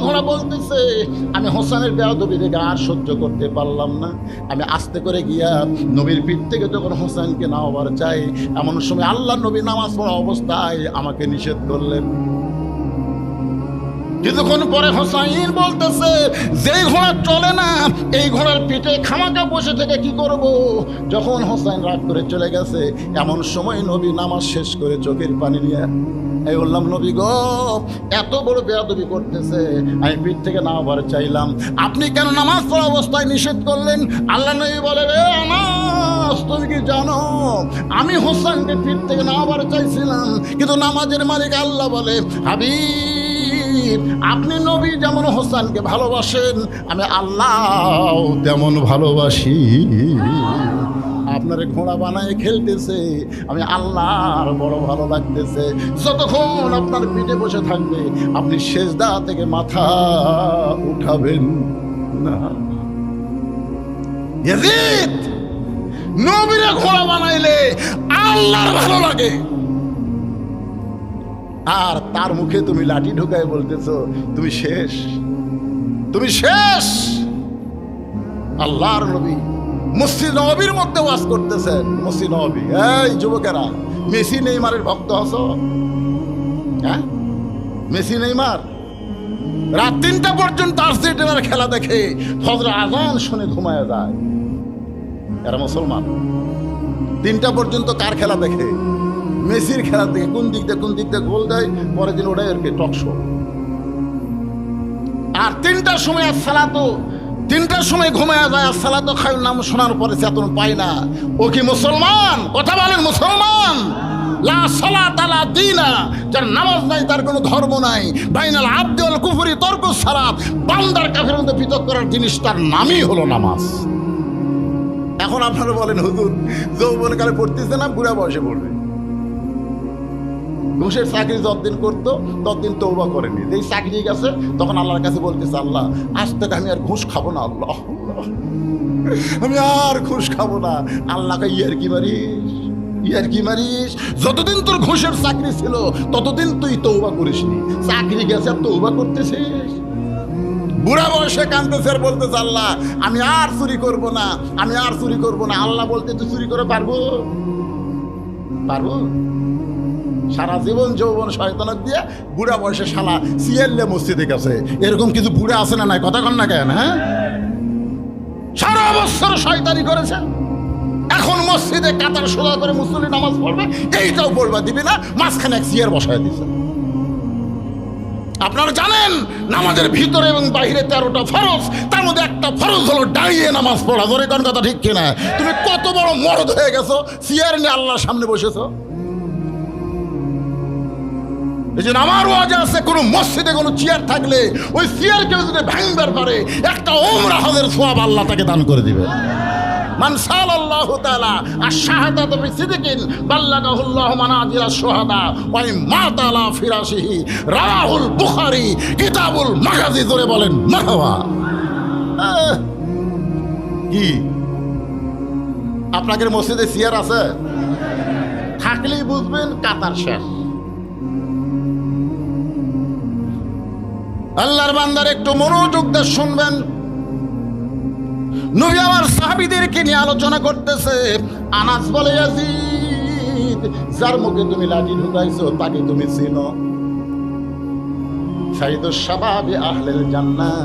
ঘোড়া বলতেছে। আমি হোসেনের বেয়াদবি দেখে আর সহ্য করতে পারলাম না। আমি আস্তে করে গিয়া নবীর পিঠ থেকে যখন হোসেনকে নামাবার চাই, এমন সময় আল্লাহ নবী নামাজ পড়া অবস্থায় আমাকে নিষেধ করলেন। কিছুক্ষণ পরে হোসাইন বলতেছে, যেই ঘোড়া চলে না এই ঘোড়ার পিঠে খামাকা বসে থেকে কি করব? যখন হোসাইন রাগ করে চলে গেছে, এমন সময় নবী নামাজ শেষ করে চোখের পানি নিয়ে এই বললাম, নবী গো, এত বড় বেয়াদবি করতেছে, আমি পিঠ থেকে নামাবার চাইলাম, আপনি কেন নামাজ পড়া অবস্থায় নিষেধ করলেন? আল্লাহ নবী বলে, রে আনাস, তুমি কি জানো আমি হোসেনকে পিঠ থেকে নামাবার চাইছিলাম, কিন্তু নামাজের মালিক আল্লাহ বলে, হাবিব আপনি নবী যেমন হোসেনকে ভালোবাসেন, আমি আল্লাহ তেমন ভালোবাসি। আপনার ঘোড়া বানায় খেলতেছে, আমি আল্লাহর বড় ভালো লাগতেছে। যতক্ষণ আপনার পিঠে বসে থাকবে, আপনি সেজদা থেকে মাথা উঠাবেন না। ইয়াজিদ নবীরে ঘোড়া বানাইলে আল্লাহর ভালো লাগে, আর তার মুখে তুমি লাঠি ঢুকায় বলতেছো তুমি শেষ, তুমি শেষ। আল্লাহর নবী মসজিদ নববীর মধ্যে ওয়াজ করতেছেন। মসজিদ নববী, এই যুবকেরা, মেসি নেইমারের ভক্ত হছো? হ্যাঁ, মেসি নেইমার রাত 3টা পর্যন্ত আর্জেন্টিনার খেলা দেখে ফজর আজান শুনে ঘুমায় যায়। এরা মুসলমান। 3টা পর্যন্ত কার খেলা দেখে? মেসির খেলা দেখে। কোন দিক দিয়ে গোল দেয়, পরের দিন ওটাই আর কি টক শো। আর 3টার সময় সালাতো, 3টার সময় ঘুমায় যায়, আর সালাতো খায় নাম শোনার পরে চেতন পায় না। ও কি মুসলমান? কথা বলেন মুসলমান। লা সালাত লা দীনা, যার নামাজ নাই তার কোনো ধর্ম নাই। বাইনাল আবদি ওয়াল কুফরি তরকুস সালাত, বান্দার কাফেরের মধ্যে পৃথক করার জিনিস তার নামই হলো নামাজ। এখন আপনারা বলেন হুজুর যৌবনকালে পড়তেছে না, বুড়া বয়সে পড়বে। ঘুষের চাকরি যতদিন করতো ততদিন তওবা করেনি, যেই চাকরি গেছে তখন আল্লাহর কাছে বলতেছে, আল্লাহ আজ থেকে আমি আর ঘুষ খাবো না, আল্লাহ আমি আর ঘুষ খাবো না। আল্লাহকে ইয়ার কি মারিস, যতদিন তোর ঘুষের চাকরি ছিল ততদিন তুই তওবা করিসনি, চাকরি গেছে আর তওবা করতেছিস। বুড়া বয়সে কাঁদতেছে আর বলতেছে, আল্লাহ আমি আর চুরি করব না, আমি আর চুরি করব না। আল্লাহ বলতে তুই চুরি করে পারবো? সারা জীবন যৌবন শয়তানত দিয়ে বুড়া বয়সে শালা সিয়াল্লে মসজিদে গেছে, এরকম কিছু বুড়া আছে না? নাই কথা কন না কেন? হ্যাঁ, সারা বছর শয়তানি করেছে, এখন মসজিদে কাতার সোজা করে মুসল্লি নামাজ পড়বে, এইটাও পড়বা দিবি না, মাঝখানে এক চেয়ার বসায় দিছে। আপনারা জানেন নামাজের ভিতরে এবং বাইরে 13টা ফরজ, তার মধ্যে একটা ফরজ হলো দাঁড়িয়ে নামাজ পড়া। ধরে কোন কথা ঠিক কিনা? তুমি কত বড় মরদ হয়ে গেছো, চেয়ার নিয়ে আল্লাহর সামনে বসেছো। এই যে আমার ওয়াজ আছে, কোনো মসজিদে কোনো চেয়ার থাকলে ওই চেয়ার কেউ যদি ভাঙবার পারে, একটা ওমরা হজের সওয়াব আল্লাহ তাকে দান করে দিবে। মান সাল্লাল্লাহু তাআলা আশ-শাহাদাতু বিসিদকিন বাল্লাগাহুল্লাহু মানাজিলাশ শুহাদা ওয়া মাতা আলা ফিরাশিহি, রাওয়াহুল বুখারী কিতাবুল মাগাজি। ধরে বলেন মারহাবা। কি আপনাদের মসজিদে চেয়ার আছে? থাকলেই বুঝবেন কাতার শেষ। আল্লাহর বান্দার একটু মনোযোগ দিয়ে শুনবেন। নবী আমার সাহাবীদেরকে নিয়ে আলোচনা করতেছে। আনাস বলে, ইয়াজিদ, যার মুখে তুমি লাঠি ঢুকাইছো তাকে তুমি চিনো? সাইয়্যিদুশ শাবাবি আহলিল জান্নাহ,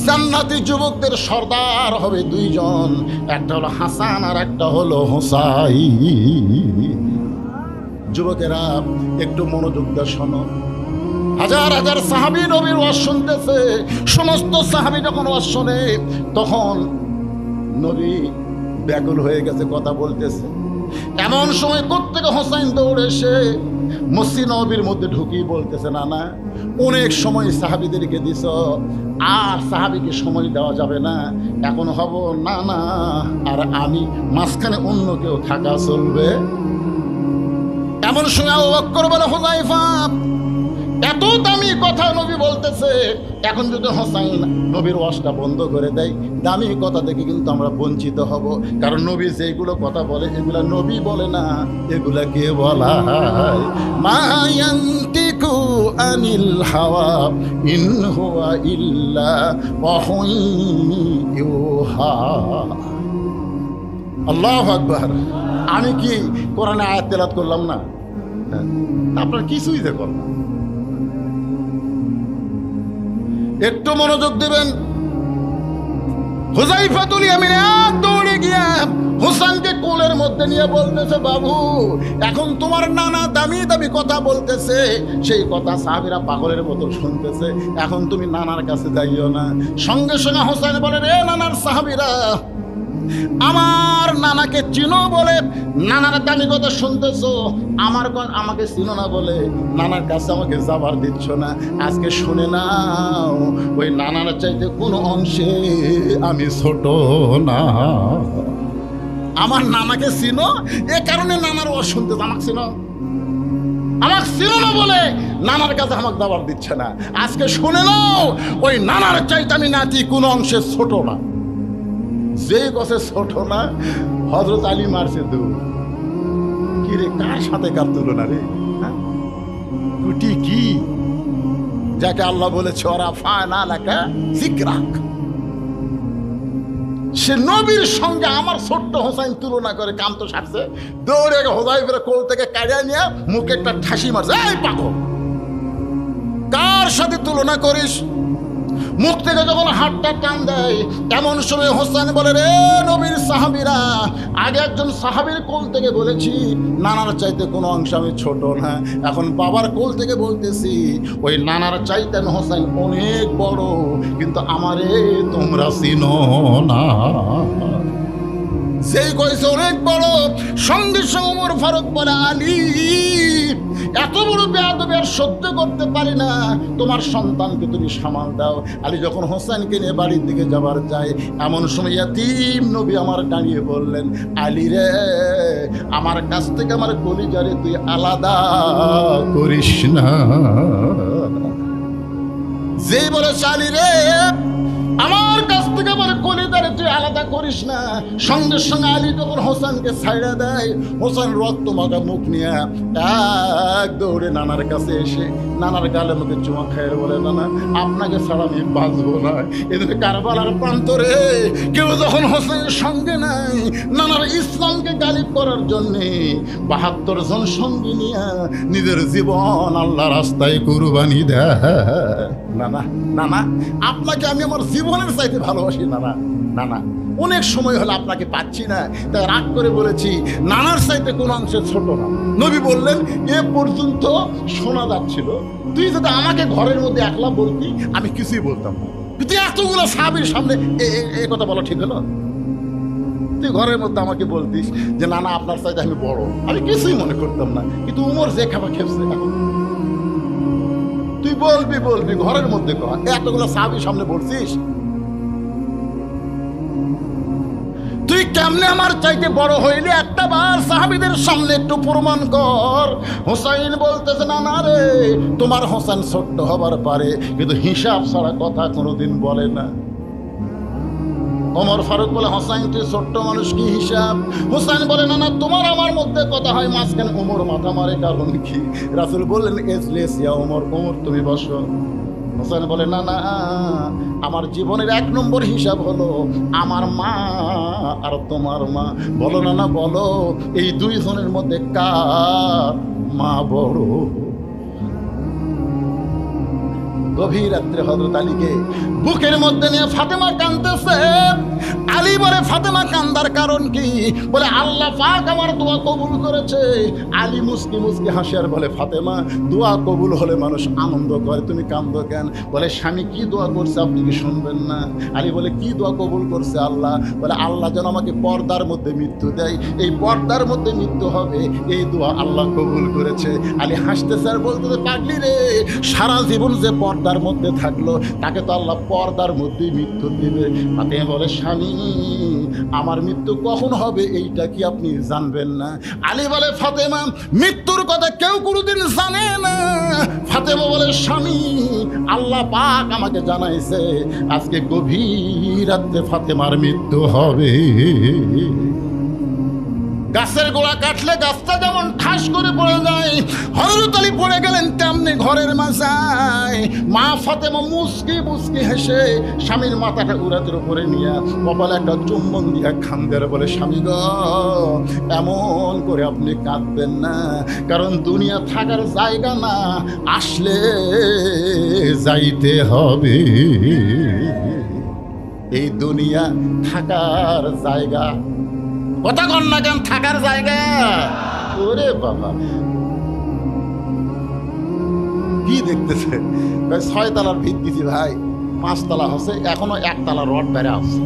জান্নাতি যুবকদের সর্দার হবে দুইজন, একটা হলো হাসান আর একটা হলো হুসাইন। যুবকেরা একটু মনোযোগ দিয়ে শোনো। হাজার হাজার সাহাবী নবীর ওয়াজ শুনতেছে। সমস্ত সাহাবী যখন ওয়াজ শোনে তখন নবী ব্যাকুল হয়ে গেছে, কথা বলতেছে। এমন সময় কোত্থেকে হোসাইন দৌড়ে এসে মসজিদ নবীর মধ্যে ঢুকিয়ে বলতেছে, না না, অনেক সময় সাহাবীদেরকে দিছ, আর সাহাবীকে সময় দেওয়া যাবে না, এখন হব না না আর আমি, মাঝখানে অন্য কেউ থাকা চলবে। এমন সময় আবু বকর বলে, হুযায়ফা, এত দামি কথা নবী বলতেছে, এখন যদি হোসাইন নবীর ওয়াজটা বন্ধ করে দেয়, দামি কথা থেকে কিন্তু আমরা বঞ্চিত হব। কারণ নবী যেগুলো কথা বলে এগুলা নবী বলে না, এগুলা কে বলা হয়? মা ইয়ান্তিকু আনিল হাওয়া ইন হুয়া ইল্লা ওয়াহয়ুন ইউহা। আল্লাহু আকবার। আমি কি কোরআনে আয়াত তেলাওয়াত করলাম না? আপনার কিছুই দেখুন না, একটু মনোযোগ দিবেন। হুযায়ফাতুল ইয়ামিন দৌড়ে গিয়া হোসেনকে কোলের মধ্যে নিয়ে বলতেছে, বাবু, এখন তোমার নানা দামি দামি কথা বলতেছে, সেই কথা সাহাবীরা পাগলের মতো শুনতেছে, এখন তুমি নানার কাছে যাইও না। সঙ্গে সঙ্গে হোসেন বলে, রে নানার সাহাবীরা, আমার নানাকে চিনো বলে নানার দামি কথা শুনতেছো, আমাকে চিনো না বলে নানার কাছে আমাকে যাবার দিচ্ছ না। আজকে শুনে নাও, ওই নানার চাইতে কোনো অংশে আমি ছোট না। আমার নানাকে চিনো, এ কারণে নানার ও শুনতে, আমাকে চিনো, আমাকে চিনো না বলে নানার কাছে আমাকে যাবার দিচ্ছে না। আজকে শুনে নাও, ওই নানার চাইতে আমি নাতি কোনো অংশে ছোট না। যে গছে ছোট না, হযরত আলী মারছে দৌড়। কি রে, কার সাথে কার তুলনা রে? কুটি কি, যাকে আল্লাহ বলেছে ওরা ফানা লাকা যিকরাক, সে নবীর সঙ্গে আমার ছোট্ট হোসাইন তুলনা করে কাম তো সারছে। দৌড়ে হুযায়ফার কোল থেকে কাড়িয়া নিয়ে মুখে একটা ঠাসি মারছে, এই পাগল, কার সাথে তুলনা করিস? মুখ থেকে যখন হাতটা টান দেয়, এমন সময় হোসেন বলে, রে নবীর সাহাবীরা, আগে একজন সাহাবীর কোল থেকে বলেছি নানার চাইতে কোনো অংশ আমি ছোট না, এখন বাবার কোল থেকে বলতেছি ওই নানার চাইতে আমি হোসেন অনেক বড়, কিন্তু আমারে তোমরা চিনো না। যেই কইছে অনেক বড়, সঙ্গে সঙ্গে ওমর ফারুক বলে, আলী এত বড় বেয়াদবি আর সহ্য করতে পারি না, তোমার সন্তানকে তুমি সামাল দাও। আলী যখন হোসেনকে নিয়ে বাড়ির দিকে যাবার যায়, এমন সময় ইয়াতীম নবী আমার দাঁড়িয়ে বললেন, আলী রে, আমার কাছ থেকে আমার কলিজারে তুই আলাদা করিস না। যেই বলেছে আলী রে, আমার কাছ থেকে আমার কলিজারে তুই আলাদা করিস না, সঙ্গে সঙ্গে আলী যখন হোসেনকে ছাইড়া দেয়, হোসেন রক্ত মাখা মুখ নিয়ে এক দৌড়ে নানার কাছে এসে নানার গালে মুখে চুমা খাইয়ে বলে, নানা আপনাকে ছাড়া আমি বাঁচবো না। এদিকে কারবালার প্রান্তরে কেউ যখন হোসেনের সঙ্গে নাই, নানার ইসলামকে গালিব করার জন্যে ৭২ জন সঙ্গী নিয়ে নিজের জীবন আল্লাহ রাস্তায় কুরবানি দেয়। নানা নানা আপনাকে আমি আমার জীবনের চাইতে ভালোবাসি নানা। নানা অনেক সময় হলো আপনাকে পাচ্ছি না, তাই রাগ করে বলেছি নানার চাইতে কোন অংশে ছোট না। নবী বললেন, এ পর্যন্ত শোনা যাচ্ছিল, তুই যদি আমাকে ঘরের মধ্যে একলা বলতি আমি কিছুই বলতাম না, তুই এতগুলো সাহাবীর সামনে এ কথা বলা ঠিক হলো? তুই ঘরের মধ্যে আমাকে বলতিস যে নানা আপনার চাইতে আমি বড়, আমি কিছুই মনে করতাম না। কিন্তু উমর যে খাবার খেপছে এখন তুই বলবি বলবি ঘরের মধ্যে কর, এতগুলো সাহাবীর সামনে বলছিস, তুই কেমনে আমার চাইতে বড় হইলে একটা বার সাহাবীদের সামনে একটু প্রমাণ কর। হোসাইন বলতেছে, না না রে, তোমার হোসেন ছোট্ট হবার পারে কিন্তু হিসাব ছাড়া কথা কোনোদিন বলে না। ওমর ফারুক বলে, হোসাইন তুই ছোট্ট মানুষ, কি হিসাব? হোসাইন বলে, না না তোমার আমার মধ্যে কথা হয় মাঝখানে ওমর মাথা মারে, কারণ কি? রাসূল বললেন, এজলিস ইয়া ওমর, ওমর তুমি বসো। হোসেন বলে, না না আমার জীবনের ১ নম্বর হিসাব হলো আমার মা আর তোমার মা। বলো না না বলো, এই ২ জনের মধ্যে কার মা বড়? গভীর রাত্রে হযরত আলীকে বুকের মধ্যে নিয়ে ফাতেমা কাঁদতেছে। আলী বলে, ফাতেমা কান্দার কারণ কি? বলে, আল্লাহ পাক আমার দোয়া কবুল করেছে। আলী মুস্কি মুস্কি হাসে আর বলে, ফাতেমা দোয়া কবুল হলে মানুষ আনন্দ করে, তুমি কান্দো কেন? বলে, স্বামী কি দোয়া করছে আপনি কি শুনবেন না? আলী বলে, কি দোয়া কবুল করছে আল্লাহ? বলে, আল্লাহ যেন আমাকে পর্দার মধ্যে মৃত্যু দেয়, এই পর্দার মধ্যে মৃত্যু হবে, এই দোয়া আল্লাহ কবুল করেছে। আলী হাসতেছে আর বলতেছে, পাগলি রে, সারা জীবন যে পর্দার মধ্যে থাকলো তাকে তো আল্লাহ পর্দার মধ্যেই মৃত্যু দিবে। ফাতেমা বলে, স্বামী আমার মৃত্যু কখন হবে এইটা কি আপনি জানবেন না? আলী বলে, ফাতেমা মৃত্যুর কথা কেউ কোনোদিন জানে না। ফাতেমা বলে, স্বামী আল্লাহ পাক আমাকে জানাইছে আজকে গভীর রাতে ফাতেমার মৃত্যু হবে। গাছের গোড়া কাটলে গাছটা যেমন ঠাস করে পড়ে যায়, হযরত আলী পড়ে গেলেন তেমনি ঘরের মাঝায়। মা ফাতেমা মুস্কি মুস্কি হেসে স্বামীর মাথাটা উরাতের উপরে নিয়ে কপালে একটা চুম্বন দিয়ে খান্দের বলে, স্বামী গো এমন করে আপনি কাঁদবেন না, কারণ দুনিয়া থাকার জায়গা না, আসলে যাইতে হবে। এই দুনিয়া থাকার জায়গা, কথা কন না কেন, থাকার জায়গা। ওরে বাবা কি দেখতেছে? ৬ তলার ভিত দিছি ভাই, ৫ তলা হচ্ছে, এখনো ১ তলা রড বেড়ে আছে।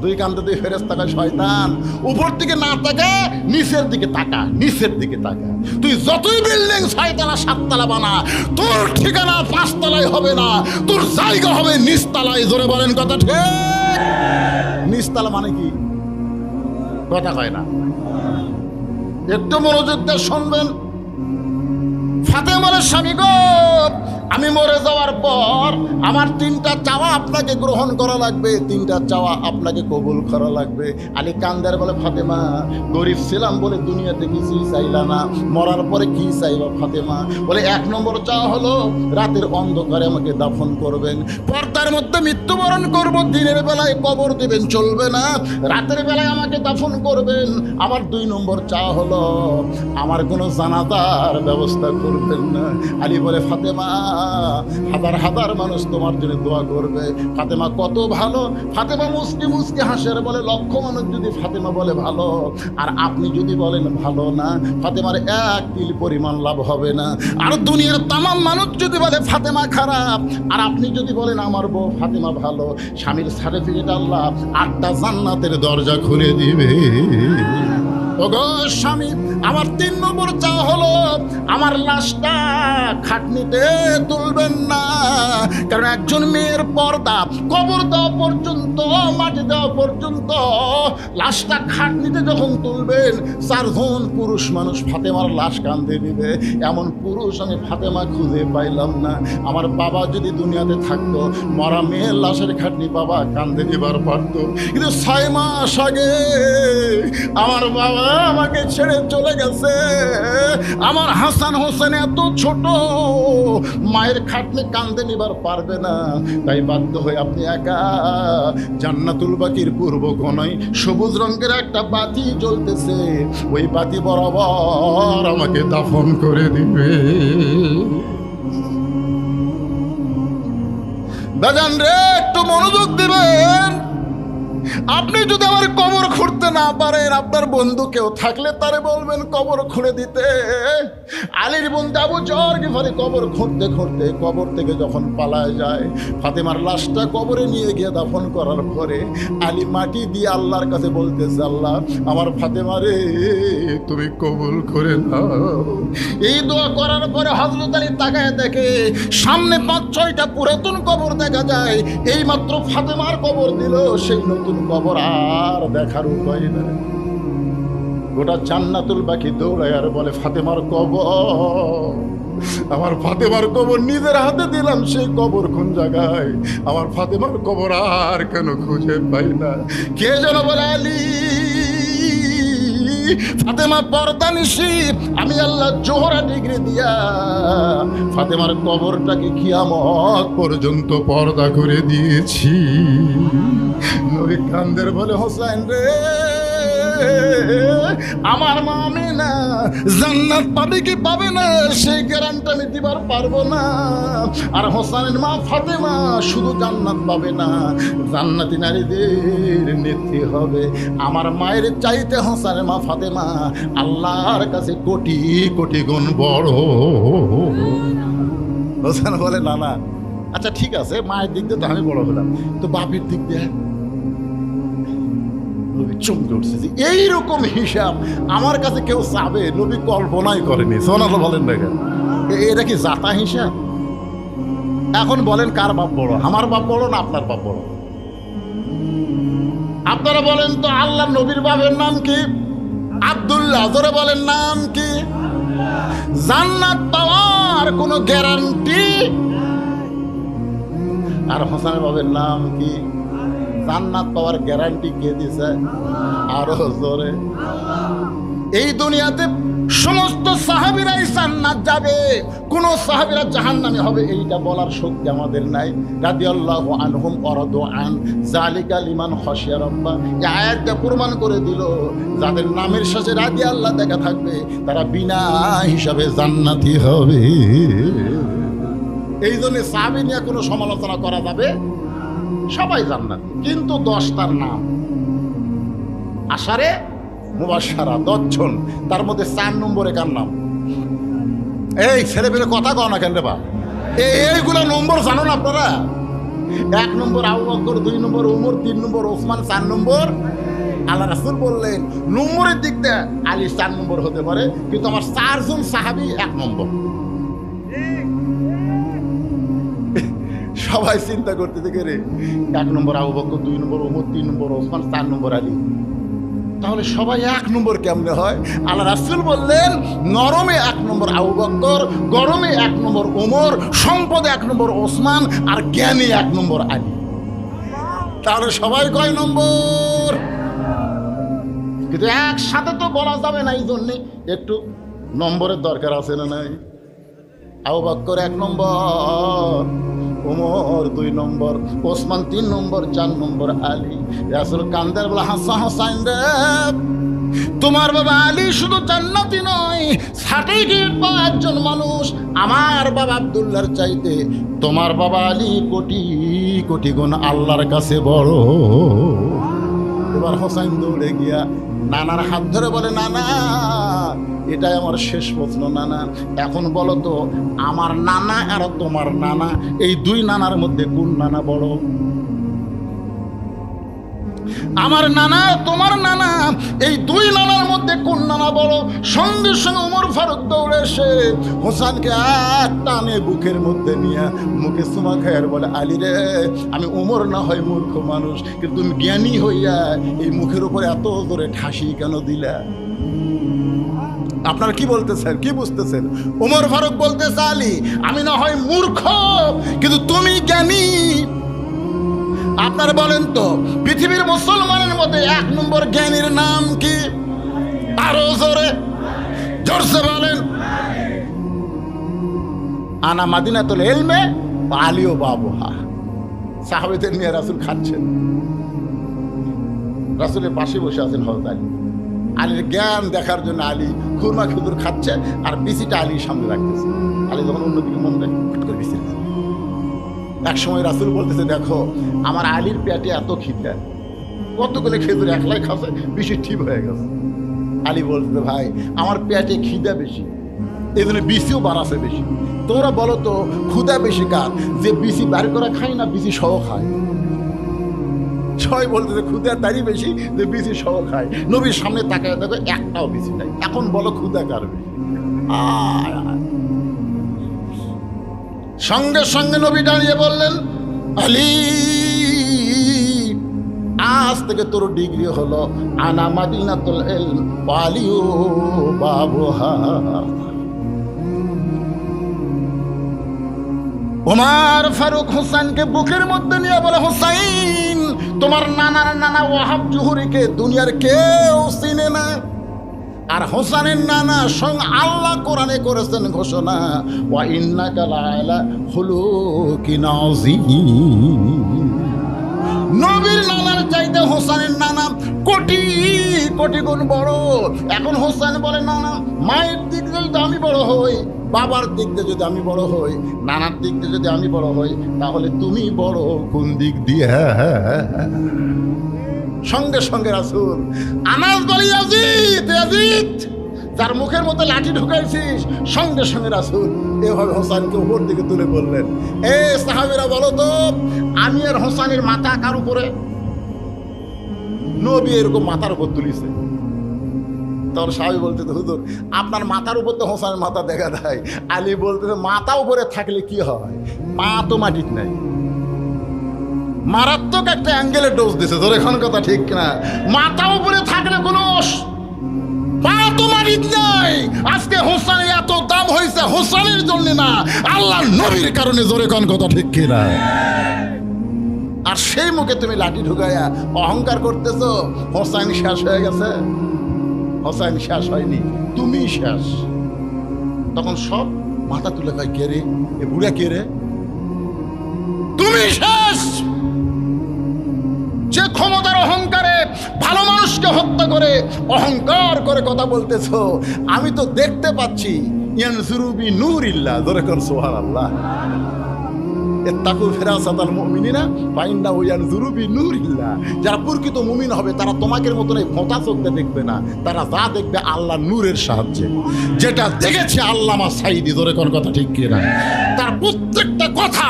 ২ কান্দে ২ ফেরেশতা কয়, শয়তান উপর দিকে না তাকা, নিচের দিকে তাকা, নিচের দিকে তাকা। তুই যতই বিল্ডিং ৬ তলা ৭ তলা বানা, তোর ঠিকানা ৫ তলায় হবে না, তোর জায়গা হবে নিচতলায়। জোরে বলেন কথা ঠিক? নিচতলা মানে কি? কথা কয় না, একটু মনোযোগ দিয়ে শুনবেন। ফাতেমার স্বামী গো, আমি মরে যাওয়ার পর আমার ৩টা চাওয়া আপনাকে গ্রহণ করা লাগবে, ৩টা চাওয়া আপনাকে কবুল করা লাগবে। আলী কান্দার বলে, ফাতেমা গরিব ছিলাম বলে দুনিয়াতে কিছুই চাইলা না, মরার পরে কি চাইবা ফাতেমা? বলে, ১ নম্বর চাওয়া হলো রাতের অন্ধকারে আমাকে দাফন করবেন, পর্দার মধ্যে মৃত্যুবরণ করব, দিনের বেলায় কবর দেবেন চলবে না, রাতের বেলায় আমাকে দাফন করবেন। আমার ২ নম্বর চাওয়া হলো আমার কোনো জানাজার ব্যবস্থা করবেন করবেন না। আলী বলে, ফাতেমা, হাজার হাজার মানুষ তোমার জন্য দোয়া করবে। ফাতেমা কত ভালো। ফাতেমা মুস্কি মুস্কি হাসে আর বলে, লক্ষ মানুষ যদি ফাতেমা বলে ভালো, আর আপনি যদি বলেন ভালো না, ফাতেমার এক তিল পরিমাণ লাভ হবে না। আর দুনিয়ার তামাম মানুষ যদি বলে ফাতেমা খারাপ, আর আপনি যদি বলেন আমার বউ ফাতেমা ভালো, স্বামীর সার্টিফিকেট আল্লাহ 8টা জান্নাতের দরজা খুলে দিবে। ওগো স্বামী, আমার 3 নম্বর চাওয়া হলো, আমার লাশটা খাটনিতে তুলবেন না। কারণ একজন মেয়ের পর্দা কবর দেওয়া পর্যন্ত, মাটি দেওয়া পর্যন্ত, লাশটা খাটনিতে যখন তুলবেন 4 জন পুরুষ মানুষ ফাতেমার লাশ কাঁধে দিবে। এমন পুরুষ আমি ফাতেমা খুঁজে পাইলাম না। আমার বাবা যদি দুনিয়াতে থাকতো, মরা মেয়ের লাশের খাটনি বাবা কাঁধে দিবার পারতো। কিন্তু 6 মাস আগে আমার বাবা আমাকে ছেড়ে চলে গেছে। আমার হাসান হোসেন এত ছোট, মায়ের খাটনি কাঁধে নিবার পারবে না। তাই বাধ্য হয়ে আপনি একা জান্নাতুল বাকির পূর্ব কোণায় সবুজ রঙের একটা বাতি জ্বলতেছে, ওই বাতি বরাবর আমাকে দাফন করে দিবে। বাজান রে, একটু মনোযোগ দিবেন। আপনি যদি আমার কবর খুঁড়তে না পারেন, আপনার বন্ধু কেউ থাকলে তারে বলবেন কবর খুঁড়ে দিতে। আলীর বন্ধু আবু যর গিফারি কবর খুঁড়তে খুঁড়তে কবর থেকে যখন পালায় যায়, ফাতেমার লাশটা কবরে নিয়ে গিয়ে দাফন করার পরে আলী মাটি দিয়ে আল্লাহর কাছে বলতেছে, আল্লাহ আমার ফাতেমা রে তুমি কবুল করে নাও। এই দোয়া করার পরে হযরত আলী তাকায় দেখে সামনে 5-6টা পুরাতন কবর দেখা যায়। এই মাত্র ফাতেমার কবর দিল, সেই নতুন কবর আর দেখার উপায় নাই। গোটা জান্নাতুল বাকি দৌড়ায় আর বলে, ফাতেমার কবর, আমার ফাতেমার কবর নিজের হাতে দিলাম, সেই কবর কোন জায়গায়? আমার ফাতেমার কবর আর কেন খুঁজে পাই না? কে যেন বলে, আলী ফাতেমা পর্দা নিশি, আমি আল্লাহ জোহরা ডিগ্রি দিয়া ফাতেমার কবরটাকে কিয়ামত পর্যন্ত পর্দা করে দিয়েছি। নবী কান্দের বলে, হোসেন রে আমার মা আমিনা জান্নাত পাবে কি পাবে না সেই গ্যারান্টি আমি দিবার পারবো না। আর হোসেনের মা ফাতেমা শুধু জান্নাত পাবে না, জান্নাতি নারীদের নেত্রী হবে। আমার মায়ের চাইতে হোসেনের মা ফাতেমা আল্লাহর কাছে কোটি কোটি গুণ বড়। হোসেন বলে, না না, আচ্ছা ঠিক আছে, মায়ের দিক দিয়ে তো আমি বড় হলাম, তো বাপের দিক দিয়ে? নবী চমকে উঠছে যে এইরকম হিসাব আমার কাছে কেউ চাবে, নবী কল্পনাই করেনি। সোনাল্লাহ বলেন না, এটা কি জাতা হিসাব? এখন বলেন কার বাপ বড়, আমার বাপ বড় না আপনার বাপ বড়? আপনারা বলেন তো, আল্লাহ নবীর বাপের নাম কি? আব্দুল্লাহ। জোরে বলেন, নাম কি? জান্নাত পাওয়ার কোনো গ্যারান্টি? আর হোসেনের বাপের নাম কি? জান্নাত পাওয়ার গ্যারান্টি কে দিছে? আরো জোরে। এই দুনিয়াতে সমস্ত সাহাবীরাই জান্নাত যাবে, কোন সাহাবীরা জাহান্নামে হবে এইটা বলার শক্তি আমাদের নাই। রাদিয়াল্লাহু আনহুম ওয়া রাদু আন যালিকা লিমান খাশিয়া রাব্বা। এই আয়াতটা প্রমাণ করে দিল, যাদের নামের শেষে রাদিয়াল্লাহ দেখা থাকবে তারা বিনা হিসাবে জান্নাতি হবে। এই জন্য সাহাবী নিয়ে কোনো সমালোচনা করা যাবে? সবাই জান্নাতি, কিন্তু 10টার নাম আশারে মুবাশশারা 10 জন, তার মধ্যে 4 নম্বরে কার নাম? এই ছেলে পেলে কথা কও না কেন রে বা? এইগুলো নম্বর জানো না আপনারা? 1 নম্বর আবু বকর, 2 নম্বর উমর, 3 নম্বর ওসমান, 4 নম্বর আল্লাহ রাসূল বললেন নম্বরের দিক দিয়ে আলী 4 নম্বর হতে পারে, কিন্তু আমার 4 জন সাহাবী 1 নম্বর। সবাই চিন্তা করতে দেখে রে, 1 নম্বর আবু বকর, 2 নম্বর উমর, 3 নম্বর ওসমান, 4 নম্বর আলী। তাহলে সবাই 1 নম্বর কেমনে হয়? আল্লাহ রাসূল বললেন নরমে 1 নম্বর আবু বকর, গরমে 1 নম্বর ওমর, সম্পদে 1 নম্বর ওসমান, আর জ্ঞানে 1 নম্বর আলী। তাহলে সবাই কয় নম্বর? কিন্তু একসাথে তো বলা যাবে না, এই জন্যে একটু নম্বরের দরকার আছে না নাই? আবু বকর 1 নম্বর, ওমর 2 নম্বর, ওসমান 3 নম্বর, 4 নম্বর আলী। রাসূল কান্দের বলে, হাসান হোসাইন রে তোমার বাবা আলী শুধু জান্নাতি নয়, সার্টিফিকেট পাওয়া একজন মানুষ। আমার বাবা আব্দুল্লাহর চাইতে তোমার বাবা আলী কোটি কোটি গুণ আল্লাহর কাছে বড়। এবার হোসাইন দৌড়ে গিয়া নানার হাত ধরে বলে, নানা এটাই আমার শেষ প্রশ্ন নানা, এখন বলো তো আমার নানা আর তোমার নানা, এই দুই নানার মধ্যে কোন নানা বড়? আমার নানা তোমার নানা, এই দুই নানার মধ্যে কোন নানা বড়? সঙ্গে সঙ্গে ওমর ফারুক দৌড়ে এসে হোসেনকে এক টানে বুকের মধ্যে নিয়ে মুখে চুমা খায় আর বলে, আলী রে, আমি ওমর না হয় মূর্খ মানুষ, কিন্তু তুমি জ্ঞানী হইয়া এই মুখের উপরে এত জোরে ঠাসি কেন দিলা? আপনারা কি বলতেছেন, কি বুঝতেছেন? ওমর ফারুক বলতেছে, আলী আমি না হয় মূর্খ, কিন্তু তুমি জ্ঞানী। আপনারা বলেন তো পৃথিবীর মুসলমানের মধ্যে 1 নম্বর জ্ঞানীর নাম কি? আরো জোরে, জোরসে বলেন। আনা মাদিনাতুল ইলমে ওয়া আলিও বাবুহা। সাহাবীদের নিয়ে রাসূল খাচ্ছেন, রাসূলের পাশে বসে আছেন হযরত আলী। আলীর জ্ঞান দেখার জন্য আলী খুরমা খেজুর খাচ্ছে আর বিচিটা আলীর সামনে রাখতেছে। আলী যখন অন্যদিকে মন দেয় ফট করে বিচি রাখছে। এক সময় রাসূল বলতেছে, দেখো আমার আলীর পেটে এত খিদা, কতগুলো খেজুর একলাই খাচ্ছে, বিচি ঠিক হয়ে গেছে। আলী বলতেছে, ভাই আমার পেটে খিদা বেশি, এই জন্য বিচিও বাড়াছে বেশি। তোমরা বলো তো ক্ষুধা বেশি কার, যে বিচি বার করা খায় না বিচি সহ খায়? সবাই বলতেছে ক্ষুধা তারই বেশি যে বিচি সহ খায়। নবীর সামনে তাকায় দেখো একটাও বিচি নাই। এখন বলো ক্ষুধা কার বেশি? সঙ্গে সঙ্গে নবী দাঁড়িয়ে বললেন, আলী আজ থেকে তোর ডিগ্রি হলো আনা মাদিনাতুল ইলম ওয়া আলিউ বাবুহা। ওমর ফারুক হোসেনকে বুকের মধ্যে নিয়ে বলে, হোসাইন তোমার নানার নানা ওয়াহাব জুহুরিকে দুনিয়ার কেউ চিনে না, আর হোসেনের নানা স্বয়ং আল্লাহ কোরআনে করেছেন ঘোষণা, ওয়া ইন্নাকা লাআলা খুলুকিন আযীম। নবীর নানার চাইতে হোসেনের নানা কোটি কোটি গুণ বড়। এখন হোসেন বলে, নানা মায়ের দিক দিয়ে যদি আমি বড় হই, বাবার দিক দিয়ে যদি আমি বড় হই, নানার দিক দিয়ে যদি আমি বড় হই, তাহলে তুমি বড় কোন দিক দিয়ে? সঙ্গে সঙ্গে রাসূল আনাস বলে, ইয়াজিদ ইয়াজিদ, যার মুখের মধ্যে লাঠি ঢুকাইছিস। সঙ্গে সঙ্গে রাসূল এভাবে হোসেনকে উপর দিকে তুলে বললেন, এ সাহাবীরা বলো তো আমি আর হোসেনের মাথা কার উপরে? নবী এরকম মাথার উপর তুলিছে। তখন সাহাবী বলতেছে, হুজুর আপনার মাথার উপর তো হোসেনের মাথা দেখা দেয়। আলী বলতেছে, মাথা উপরে থাকলে কি হয়, পা তো মাটির নাই। মারাত্মক একটা অ্যাঙ্গেলে ডোজ দিছে, তোর এখন কথা ঠিক না? মাথা উপরে থাকলে কোনো পা তো মাটির নাই। আজকে হোসেনের এত দাম হয়েছে হোসেনের জন্য না, আল্লাহ নবীর কারণে। জোরে কোন কথা ঠিক কিনা? আর সেই মুখে তুমি লাঠি ঢুকাইয়া অহংকার করতেছো। হোসেন শেষ হয়ে গেছে? হোসেন শেষ হয়নি, তুমি শেষ। তখন সব মাথা তুলে কয়, কে রে এ বুড়া, কে রে? তুমি শেষ। যে ক্ষমতার অহংকারে ভালো মানুষকে হত্যা করে অহংকার করে কথা বলতেছো, আমি তো দেখতে পাচ্ছি। ইয়ানজুরু বি নূরিল্লাহ, জোরে কোন সুবহানাল্লাহ। ইত্তাকু ফিরাসাতাল মুমিনিনা ফাইন্নাহু ইয়ানজুরু বি নূরিল্লাহ। যারা প্রকৃত মুমিন হবে তারা তোমাদের মতন এই ফোঁটা চোখ দিয়ে দেখবে না, তারা যা দেখবে আল্লাহ নূরের সাহায্যে। যেটা দেখেছে আল্লামা সাঈদী, জোরে কোন কথা ঠিক কিনা? তার প্রত্যেকটা কথা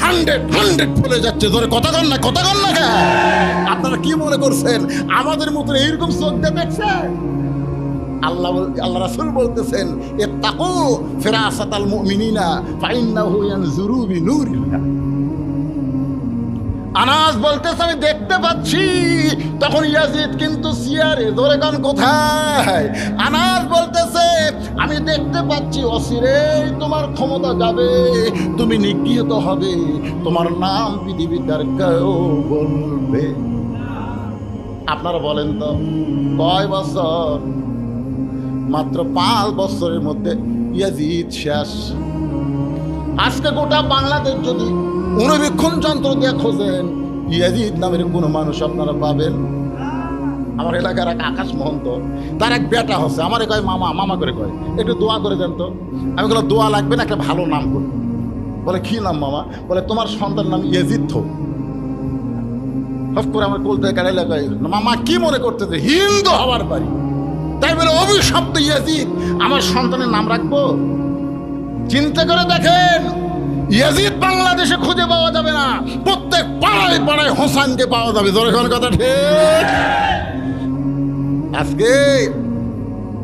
100 ফেলে যাচ্ছে। জোরে কথা কন না, কথা কন না। আপনারা কি মনে করছেন আমাদের মতন এইরকম চোখ দিয়ে দেখছে? আল্লাহ রাসূল বলতেছেন, ইত্তাকু ফিরাসাতাল মুমিনিনা ফাইন্নাহু ইয়ানজুরু বিনূরিল্লাহ। আনাস বলতেছে, আমি দেখতে পাচ্ছি। তখন ইয়াজিদ কিন্তু সিয়ারে, জোরে কোন কোথায়? আনাস বলতেছে, আমি দেখতে পাচ্ছি অচিরেই তোমার ক্ষমতা যাবে, তুমি নিগৃহীত হবে, তোমার নাম পৃথিবীতে আর কেউ বলবে। আপনারা বলেন তো কয় বছর? মাত্র 5 বছরের মধ্যে ইয়াজিদ শেষ। আজকে গোটা বাংলাদেশ যদি অনুবীক্ষণ যন্ত্র দিয়ে খোঁজেন, ইয়াজিদ নামের কোনো মানুষ আপনারা পাবেন? আমার এলাকার এক আকাশ মহন্ত, তার এক বেটা হচ্ছে, আমারে কয় মামা মামা করে কয়, একটু দোয়া করে দেন তো। আমি বললাম দোয়া লাগবে না, একটা ভালো নাম করি। বলে কি নাম মামা? বলে তোমার সন্তানের নাম ইয়াজিদ থো। হফ করে আমার কোল থেকে কাড়াইলে কয় মামা কি মনে করতেছে হিন্দু হওয়ার বাড়ি, তাই বলে অভিশপ্ত ইয়াজিদ আমার সন্তানের নাম রাখবো? চিন্তা করে দেখেন, ইয়াজিদ বাংলাদেশে খুঁজে পাওয়া যাবে না, প্রত্যেক পাড়ায় পাড়ায় হোসেনকে পাওয়া যাবে। যখন কথা ঠিক। আজকে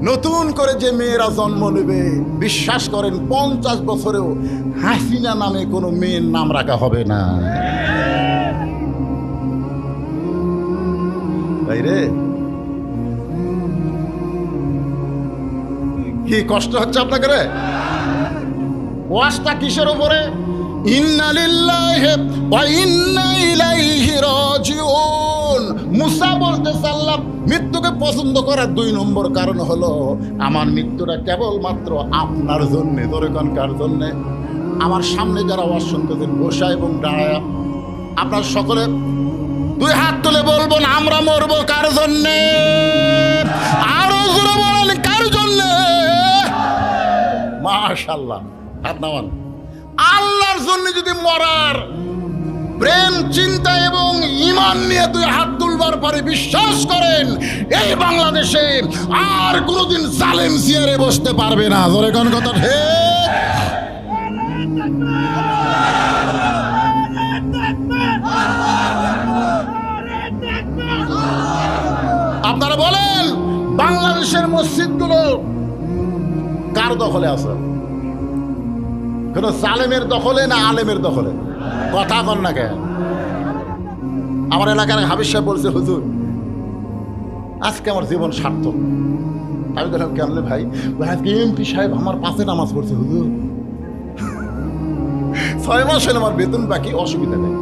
নতুন করে যে মেয়েরা জন্ম নেবে, বিশ্বাস করেন 50 বছরেও হাসিনা নামে কোনো মেয়ের নাম রাখা হবে না। ভাই রে, কি কষ্ট হচ্ছে আপনাকে রে? ওয়াজটা কিসের উপরে? ইন্না লিল্লাহি ওয়া ইন্না ইলাইহি রাজিউন। মুসা বলতেছে আল্লাহ মৃত্যুকে পছন্দ করার 2 নম্বর কারণ হলো আমার মৃত্যুটা কেবলমাত্র আপনার জন্য। দরকার কার জন্য? আমার সামনে যারা ওয়াজ শুনতেছেন বসা এবং দাঁড়ায়া, আপনার সকলে 2 হাত তুলে বলবেন আমরা মরবো কার জন্য? আরো জোরে বলেন কার জন্য? মাশাআল্লাহ, হাত নামান। আল্লাহর জন্য যদি মরার প্রেম চিন্তা এবং ঈমান নিয়ে 2 হাত তুলবার পরে বিশ্বাস করেন এই বাংলাদেশে আর কোনোদিন জালেম চেয়ারে বসতে পারবে না। জোরে কোন কথা ঠিক? আপনারা বলেন বাংলাদেশের মসজিদগুলো কার দখলে আছে? কোন জালেমের দখলে না আলেমের দখলে? কথা কন না কেন? আমার এলাকার হাবিজ সাহেব বলছে হুজুর আজকে আমার জীবন সার্থক। আমি বললাম কেমনে ভাই? আজকে এমপি সাহেব আমার পাশে নামাজ পড়ছে হুজুর। 6 মাস হলে আমার বেতন বাকি, অসুবিধা নেই,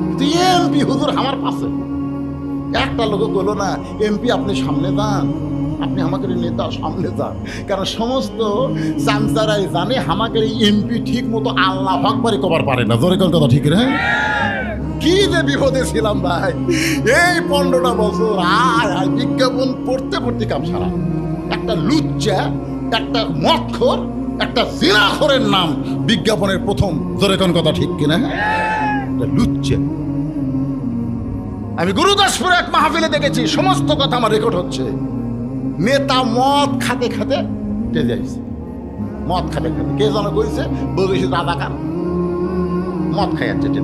কিন্তু এমপি হুজুর আমার পাশে। একটা লোক বললো না এমপি আপনি সামনে যান, আপনি আমাকে নেতা সামনে যান, কারণ সমস্ত চামচারাই জানে আমাকে এমপি ঠিক মতো আল্লাহ আকবার কবার পারে না। জোরে কথা ঠিক রে? কি যে বিপদে ছিলাম ভাই এই 15টা বছর। আর বিজ্ঞাপন পড়তে পড়তে কাম সারা। একটা লুচ্চা, একটা মদখোর, একটা জিনাখোরের নাম বিজ্ঞাপনের প্রথম। জোরে কোন কথা ঠিক কিনা? লুচ্চা। আমি গুরুদাসপুরে এক মাহফিলে দেখেছি, সমস্ত কথা আমার রেকর্ড হচ্ছে। নেতা মদ খাতে খাতে টেজে আসছে, মদ খাতে খাতে। কে যেন কইছে বলেছে রাজাকার, মদ খাই যাচ্ছে।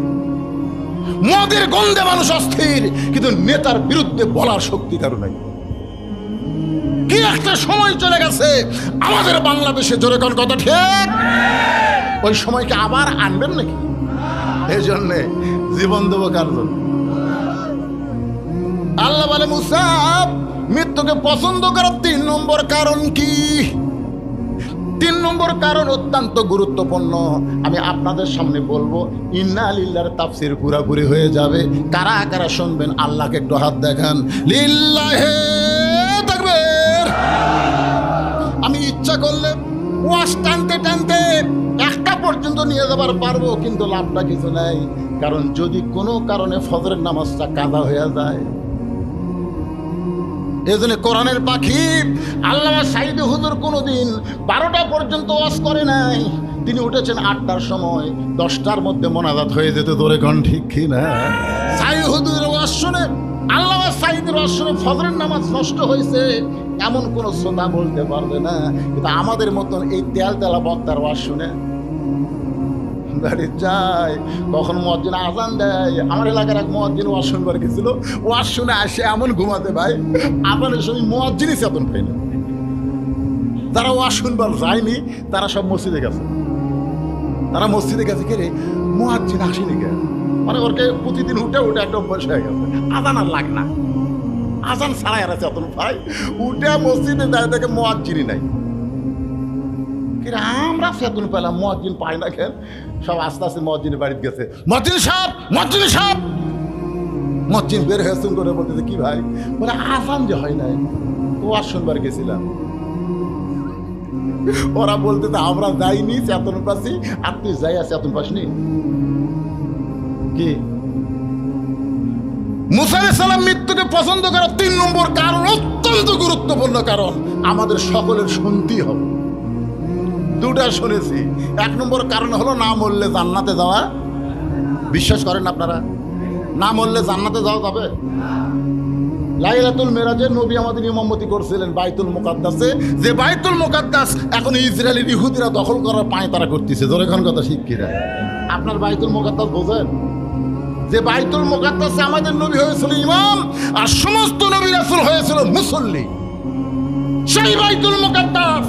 মদের গন্ধে মানুষ অস্থির, কিন্তু নেতার বিরুদ্ধে বলার শক্তি কারো নাই। কি একটা সময় চলে গেছে আমাদের বাংলাদেশে। জোরে কোন কথা ঠিক? ওই সময়কে আবার আনবেন নাকি? এই জন্যে জীবন দেবো কার জন্য? আল্লাহ বলে মুসা মৃত্যুকে পছন্দ করার 3 নম্বর কারণ কি? 3 নম্বর কারণ অত্যন্ত গুরুত্বপূর্ণ, আমি আপনাদের সামনে বলবো। ইন্না লিল্লাহির তাফসীর পুরাপুরি হয়ে যাবে। কারা কারা শুনবেন আল্লাহকে একটু হাত দেখান। লিল্লাহি তাকবীর। আমি ইচ্ছা করলে ওয়াজ টানতে টানতে 1টা পর্যন্ত নিয়ে যাবার পারবো, কিন্তু লাভটা কিছু নাই। কারণ যদি কোনো কারণে ফজরের নামাজটা কাজা হয়ে যায়, এজন্য কোরআনের পাখি আল্লামা সাঈদী হুজুর কোনোদিন 12টা পর্যন্ত ওয়াজ করে নাই। তিনি উঠেছেন 8টার সময়, 10টার মধ্যে মোনাজাত হয়ে যেত। ধরে কোন ঠিক কি না? সাঈদী হুজুরের ওয়াজ শুনে, আল্লামা সাঈদীর ওয়াজ শুনে ফজরের নামাজ নষ্ট হয়েছে এমন কোনো শ্রোতা বলতে পারবে না। কিন্তু আমাদের মতন এই তেল তেলা বক্তার ওয়াজ শুনে বাড়ি যায়, কখন মুয়াজ্জিন আজান দেয়। আমার এলাকার এক মুয়াজ্জিন ওয়াজ শুনবার গেছিল, ওয়াজ শুনে আসে এমন ঘুমাতে ভাই, আজানের সময় মুয়াজ্জিনই চেতন পাই না। যারা ওয়াজ শুনবার যায়নি তারা সব মসজিদে গেছে। তারা মসজিদে গেছে কে রে মুয়াজ্জিন আসেনি কে, মানে ওরকে প্রতিদিন উঠে উঠে একটা অভ্যাস হয়ে গেছে। আজান আর লাগ না, আজান ছাড়াই আর চেতন পাই, উঠে মসজিদে যায় দেখে মুয়াজ্জিনই নাই। আমরা চেতন পেলাম, মুয়াজ্জিন পাই না কেন? সব আস্তে আস্তে মুয়াজ্জিনের বাড়িতে গেছে। মুয়াজ্জিন সাহেব, মুয়াজ্জিন সাহেব। মুয়াজ্জিন বের হয়ে শুন করে বলতেছে কি ভাই? বলে আজান যে হয় নাই, ওয়াজ শুনবার গেছিলাম। ওরা বলতেছে আমরা যাইনি, চেতন পাচ্ছি, আর তুই যাই আছে চেতন পাসনি কি? মুসা আলাইহিস সালাম মৃত্যুকে পছন্দ করার 3 নম্বর কারণ, অত্যন্ত গুরুত্বপূর্ণ কারণ, আমাদের সকলের শুনতেই হবে। দুটা শুনেছি। 1 নম্বর কারণ হলো না মরলে জান্নাতে যাওয়া। বিশ্বাস করেন আপনারা? না মরলে জান্নাতে যাওয়া যাবে? লাইলাতুল মেরাজে নবী আমাদের ইমামতি করছিলেন বাইতুল মুকাদ্দাসে, যে বাইতুল মুকাদ্দাস এখন ইসরায়েলি ইহুদিরা দখল করার পায়তারা করতেছে। জোরে কোন কথা ঠিক কিনা? আপনার বাইতুল মুকাদ্দাস বোঝেন? যে বাইতুল মুকাদ্দাসে আমাদের নবী হয়েছিল ইমাম, আর সমস্ত নবী রাসূল হয়েছিল মুসল্লি। সেই বাইতুল মুকাদ্দাস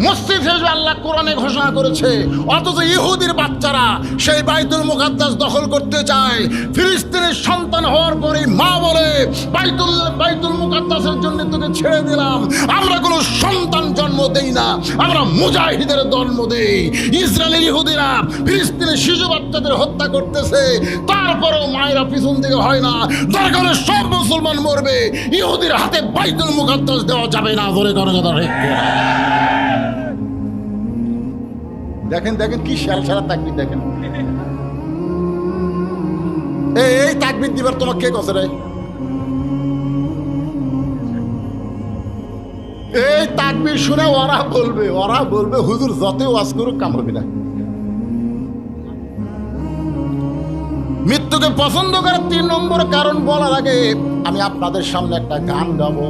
মসজিদ হিসেবে আল্লাহ কোরআনে ঘোষণা করেছে, অথচ ইহুদির বাচ্চারা সেই বাইতুল মুকাদ্দাস দখল করতে চায়। ফিলিস্তিনের সন্তান হওয়ার পরে মা বলে, বাইতুল মুকাদ্দাসের জন্য তোকে ছেড়ে দিলাম। আমরা কোনো সন্তান জন্ম দেই না, আমরা মুজাহিদের জন্ম দেই। ইসরায়েলের ইহুদিরা ফিলিস্তিনের শিশু বাচ্চাদের হত্যা করতেছে, তারপরেও মায়েরা পিছন দিকে হয় না। দরকার হলে সব মুসলমান মরবে, ইহুদির হাতে বাইতুল মুকাদ্দাস দেওয়া যাবে না। ধরে কোনো কথা ঠিক। দেখেন দেখেন কি সারা তাকবীর দেখেন। এই তাকবীর দিবার তোমাকে কে কছে রে? এই তাকবীর শুনে ওরা বলবে হুজুর যতই ওয়াজ করুক কাম হবে না। মৃত্যুকে পছন্দ করার 3 নম্বর কারণ বলার আগে আমি আপনাদের সামনে একটা গান গাবো।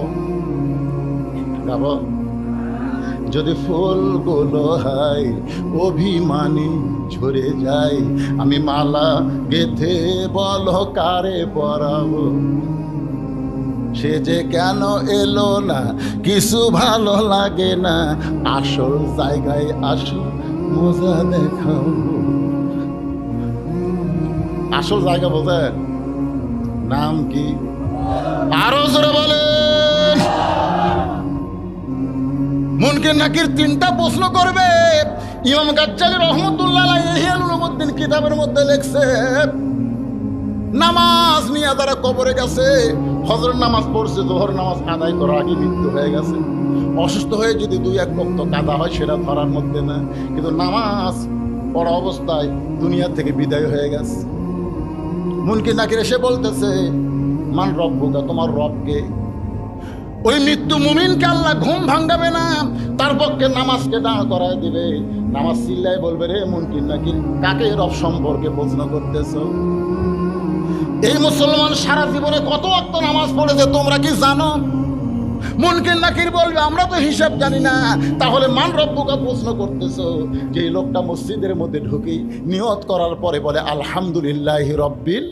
যদি ফুলগুলো হয় অভিমানী ঝরে যায়, আমি মালা গেথে বলো কারে পরাবো। সে যে কেন এলো না, কিছু ভালো লাগে না, আসল জায়গায় আসো মজা দেখাও। আসল জায়গা বোঝেন? নাম কি? আরো জোরে বলেন। মুনকির নাকির 3টা প্রশ্ন করবে। ইমাম গাজ্জালী রহমতুল্লাহ আলাইহি ইহয়া উলুমুদ্দিন কিতাবের মধ্যে লিখছে, নামাজ নিয়ে যারা কবরে গেছে, ফজরের নামাজ পড়ছে, যোহর নামাজ আদায় করার আগে মৃত্যু হয়ে গেছে। অসুস্থ হয়ে যদি 2-1 ওয়াক্ত কাদা হয় সেটা ধরার মধ্যে না, কিন্তু নামাজ পড়া অবস্থায় দুনিয়া থেকে বিদায় হয়ে গেছে। মুনকির নাকির এসে বলতেছে, মান রব্বুকা, তোমার রবকে। ওই মৃত্যু মুমিনকে আল্লাহ ঘুম ভাঙাবে না, তার পক্ষে নামাজকে দাঁড় করায় দিবে। নামাজ চিল্লায় বলবে, রে মুনকির নাকির, কাকে রব সম্পর্কে প্রশ্ন করতেছ? এই মুসলমান সারা জীবনে কত ওয়াক্ত নামাজ পড়েছে তোমরা কি জানো? মুনকির নাকির বলবে, আমরা তো হিসাব জানি না। তাহলে মান রব্বুকা প্রশ্ন করতেছো? যে লোকটা মসজিদের মধ্যে ঢুকেই নিয়ত করার পরে বলে আলহামদুলিল্লাহি রব্বিল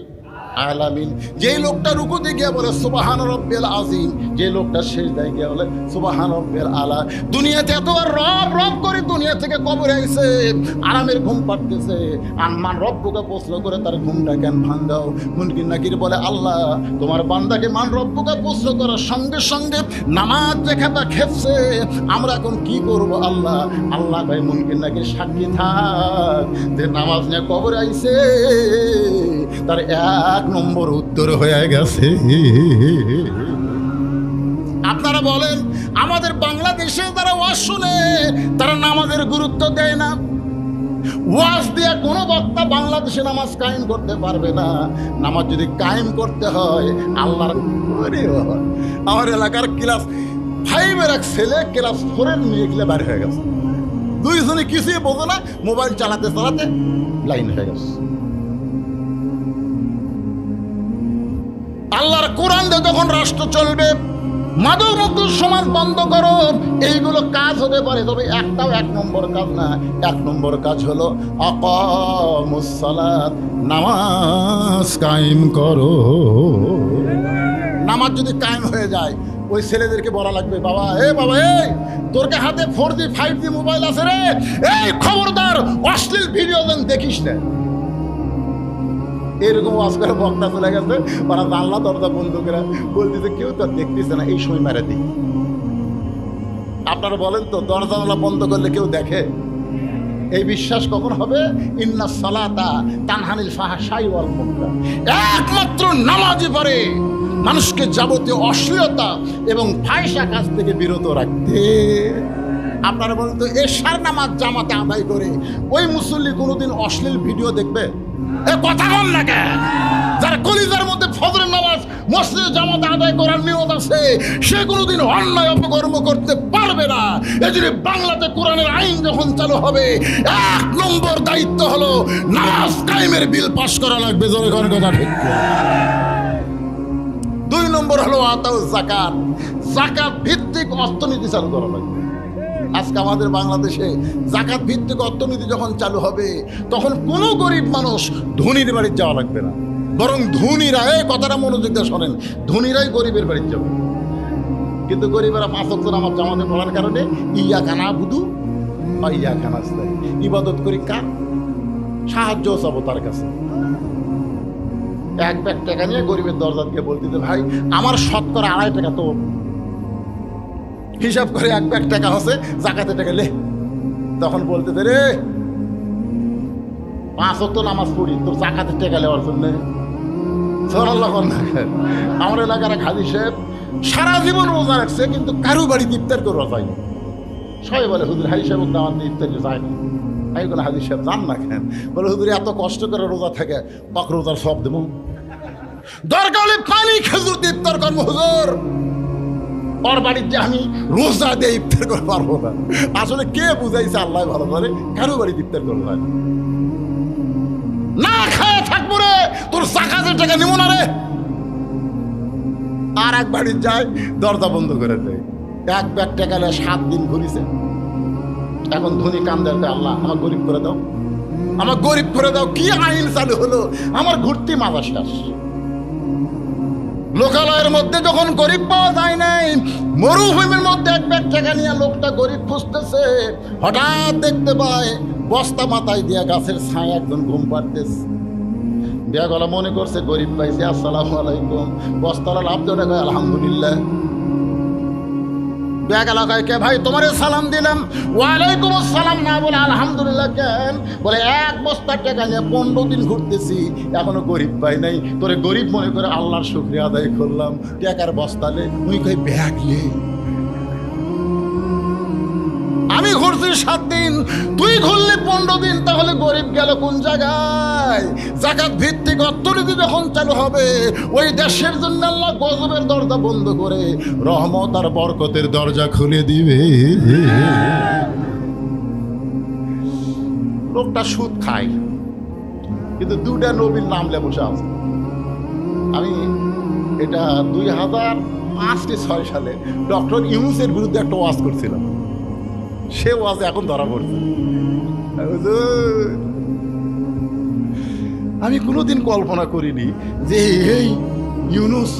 আলামিন, যে লোকটা রুকুতে গিয়ে বলে সুবহান রব্বিল আযীম, যে লোকটা সিজদায় গিয়ে বলে সুবহান রব্বিল আলা। দুনিয়াতে এতবার রব রব করে দুনিয়া থেকে কবরে আইছে, আরামের ঘুম পাড়তেছে, আর মান রব্বুকে প্রশ্ন করে তার ঘুমটা কেন ভাঙাও? মুনকির নাকির বলে, আল্লাহ তোমার বান্দাকে মান রব্বুকে প্রশ্ন করার সঙ্গে সঙ্গে নামাজ দেখাটা খেপছে, আমরা এখন কি করব আল্লাহ? আল্লাহ ভাই মুনকির নাকির সাক্ষী থাক যে নামাজ নিয়ে কবরে আইছে, তার 1 নম্বর উত্তর হয়ে গেছে। আপনারা বলেন, আমাদের বাংলাদেশে যারা ওয়াজ শুনে তারা নামাজের গুরুত্ব দেয় না। ওয়াজ দিয়ে কোনো বক্তা বাংলাদেশে নামাজ কায়েম করতে পারবে না। নামাজ যদি কায়েম করতে হয় আল্লাহর, আমার এলাকার ক্লাস 5-এর এক ছেলে ক্লাস 4-এর মেয়ে গেলে বাইরে হয়ে গেছে। 2 জনে কিছুই বোঝে না, মোবাইল চালাতে চালাতে লাইন হয়ে গেছে। আল্লাহর কোরআন দিয়ে যখন রাষ্ট্র চলবে, মাদক মুক্ত সমাজ বন্ধ করো, এইগুলো কাজ হতে পারে, তবে একটাও 1 নম্বর কাজ না। 1 নম্বর কাজ হলো আকামুস সালাত, নামাজ কায়েম করো। নামাজ যদি কায়েম হয়ে যায়, ওই ছেলেদেরকে বলা লাগবে, বাবা বাবা তোর হাতে 4G 5G মোবাইল আছে রে, এই খবরদার অশ্লীল ভিডিও দেখিস না। এরকম ওয়াজ করে বক্তা চলে গেছে, ওরা জানলা দরজা বন্ধ করে বলতেছে কেউ তো দেখতেছে না, এই সময় মেরে দিই। আপনারা বলেন তো, দরজা জানলা বন্ধ করলে কেউ দেখে? এই বিশ্বাস কখন হবে? ইন্না সালাতা তানহানিল ফাহশাই ওয়াল মুনকার, একমাত্র নামাজই পারে মানুষকে যাবতীয় অশ্লীলতা এবং ফাহিশা কাজ থেকে বিরত রাখতে। আপনারা বলেন তো, এশার নামাজ জামাতে আদায় করে ওই মুসল্লি কোনোদিন অশ্লীল ভিডিও দেখবে? কথা বল না কে? যার কলিজার মধ্যে ফজরের নামাজ মসজিদে জামাতে আদায় করার নিয়ত আছে, সে কোনোদিন অন্যায় অপকর্ম করতে পারবে না। এজন্য বাংলাতে কোরআনের আইন যখন চালু হবে, 1 নম্বর দায়িত্ব হলো নামাজ কায়েমের বিল পাস করা লাগবে। জোরে করে কথা ঠিক। 2 নম্বর হলো আতাউ যাকাত, যাকাত ভিত্তিক অর্থনীতি চালু করা লাগবে। আজকে আমাদের বাংলাদেশে যাকাত ভিত্তিক অর্থনীতি যখন চালু হবে, তখন কোনো গরিব মানুষ ধনীর বাড়ি যাওয়া লাগবে না, বরং ধনীরা, এই কথাটা মনোযোগ দিয়ে শোনেন, ধনীরাই গরিবের বাড়ি যাবে। কিন্তু গরিবেরা 5 ওয়াক্ত নামাজ জামাতে পড়ার কারণে ইয়াকা নাবুদু বা ইয়াকা নাস্তাইন, ইবাদত করি কার? সাহায্য চাবো তার কাছে। 1 ব্যাগ টাকা নিয়ে গরিবের দরজা দিয়ে বলতে, ভাই আমার শতকরা 2.5 টাকা তো হিসাব করে 1 ব্যাগ টাকা হচ্ছে, যাকাতের টাকা লে। তখন বলতে রে 5 ওয়াক্ত নামাজ পড়ি, তোর যাকাতের টাকা নেওয়ার জন্য। আমার এলাকার এক হাজি সাহেব সারা জীবন রোজা রাখছে, কিন্তু কারো বাড়িতে ইফতার করে যায়নি। সবাই বলে হুজুর হাজি সাহেব দাওয়াত দিয়ে ইফতার যায় না। আমি বলে হাজি সাহেব যান না কেন? বলে হুজুর এত কষ্ট করে রোজা থাকে, তক রোজার সব দেবো, দরকার হলে পানি খেজুর দিয়ে ইফতার করবো হুজুর, ওর বাড়িতে আমি রোজা দিয়ে ইফতার করে পারবো না। আসলে কে বুঝাইছে আল্লাহ ভালো করে, কারো বাড়িতে ইফতার করে যায় না, খায় থাকবো রে, তোর যাকাতের টাকা নিব না রে। আর এক বাড়ি যায়, দরজা বন্ধ করে দেয়। 1 ব্যাগ টাকা 7 দিন ঘুরিছে। এখন ধনী কান্দার, আল্লাহ আমার গরিব করে দাও, আমার গরিব করে দাও। কি আইন চালু হলো, আমার ঘুরতি মাজা শেষ। লোকালয়ের মধ্যে যখন গরিব পাওয়া যায় নাই, মরুভূমির মধ্যে 1 ব্যাগ টাকা নিয়ে লোকটা গরিব খুঁজতেছে, হঠাৎ দেখতে পায় বস্তা মাথায় দিয়া গাছের ছায় একজন ঘুম পাড়তেছে। বিয়াগলা মনে করছে গরিব পাইছে, আসসালামু আলাইকুম। বস্তারা লাভ দেওয়া কয় আলহামদুলিল্লাহ। বিয়াগলা কয় কে ভাই তোমারে সালাম দিলাম, ওয়ালাইকুম আসসালাম না বলে আলহামদুলিল্লাহ কেন? বলে 1 বস্তা টাকা নিয়ে 15 দিন ঘুরতেছি, এখনো গরিব পাই নাই, তোরে গরিব মনে করে আল্লাহর শুকরিয়া আদায় করলাম। টাকার বস্তালে উনি কই ব্যাগ লে, আমি ঘুরছি 7 দিন, তুই ঘুরলি 15 দিন, তাহলে গরিব গেল কোন জায়গায়? যাকাত ভিত্তিক অর্থনীতি যখন চালু হবে, ওই দেশের জন্য আল্লাহ গজবের দরজা বন্ধ করে রহমত আর বরকতের দরজা খুলে দিবে। লোকটা সুদ খায়, কিন্তু 2টা নবীর নাম লে বসে আছে। আমি এটা 2005-6 সালে ডক্টর ইউনূসের বিরুদ্ধে একটা ওয়াজ করছিলাম। সে ওয়াজ এখন ধরা পড়ছে। আমি কোনোদিন কল্পনা করিনি যে এই ইউনূস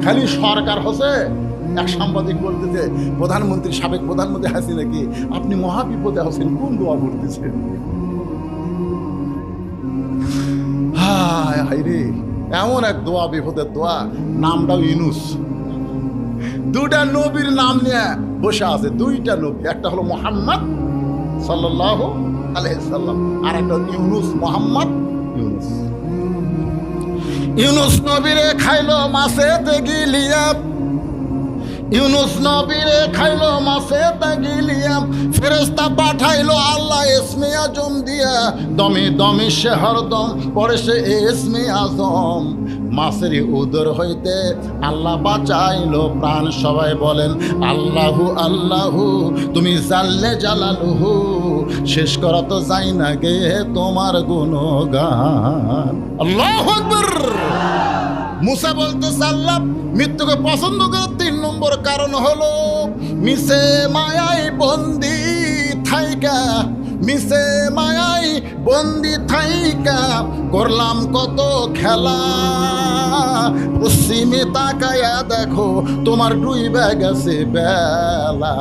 খালি সরকার হচ্ছে। এক সাংবাদিক বলতেছে, প্রধানমন্ত্রী, সাবেক প্রধানমন্ত্রী হাসিনা কি আপনি মহাবিপদে আছেন, কোন দোয়া করতেছেন? হায় হায় রে, এমন এক দোয়া, বিপদের দোয়া, নামটাও ইউনূস। 2টা নবীর নাম নিয়ে বসে আছে। 2টা নবী, একটা হলো মুহাম্মদ সাল্লাল্লাহু আলাইহি সাল্লাম, আর একটা ইউনূস, মুহাম্মদ ইউনূস। ইউনূস নবীরে খাইলো মাছেতে গিলিয়া, ইউনূস নবীরে খাইলো মাছেতে গিলিয়া, ফেরেশতা পাঠাইলো আল্লাহ ইসমে আজম দিয়া, দমে দমে সে হরদম পড়ে সে ইসমে আজম। মাছের উদর হইতে আল্লাহ বাঁচাইলো প্রাণ। সবাই বলেন আল্লাহু আল্লাহু, তুমি জাল্লে জালালুহু, শেষ করা তো যাই না গে তোমার গুণগান। আল্লাহু আকবার। মুসা বলতেছে আল্লাহ মৃত্যুকে পছন্দ করে 3 নম্বর কারণ হলো মিশে মায়াই বন্দি থাইকা, মিশে মায়াই বন্দি থাইকা করলাম কত খেলা, পশ্চিমে তাকায়া দেখো তোমার ডুইবা গেছে বেলা।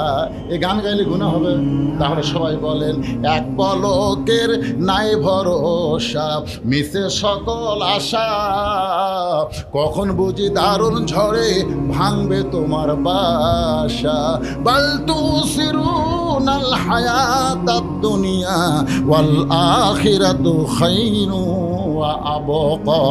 এই গান গাইলে গুনাহ হবে? তাহলে সবাই বলেন এক পলকের নাই ভরসা, মিশে সকল আশা, কখন বুঝি দারুণ ঝড়ে ভাঙবে তোমার বাসা। বাল তুসিরুনাল হায়াতাদ দুনিয়া ওয়াল আখিরাতু খায়রুন ওয়া আবকা।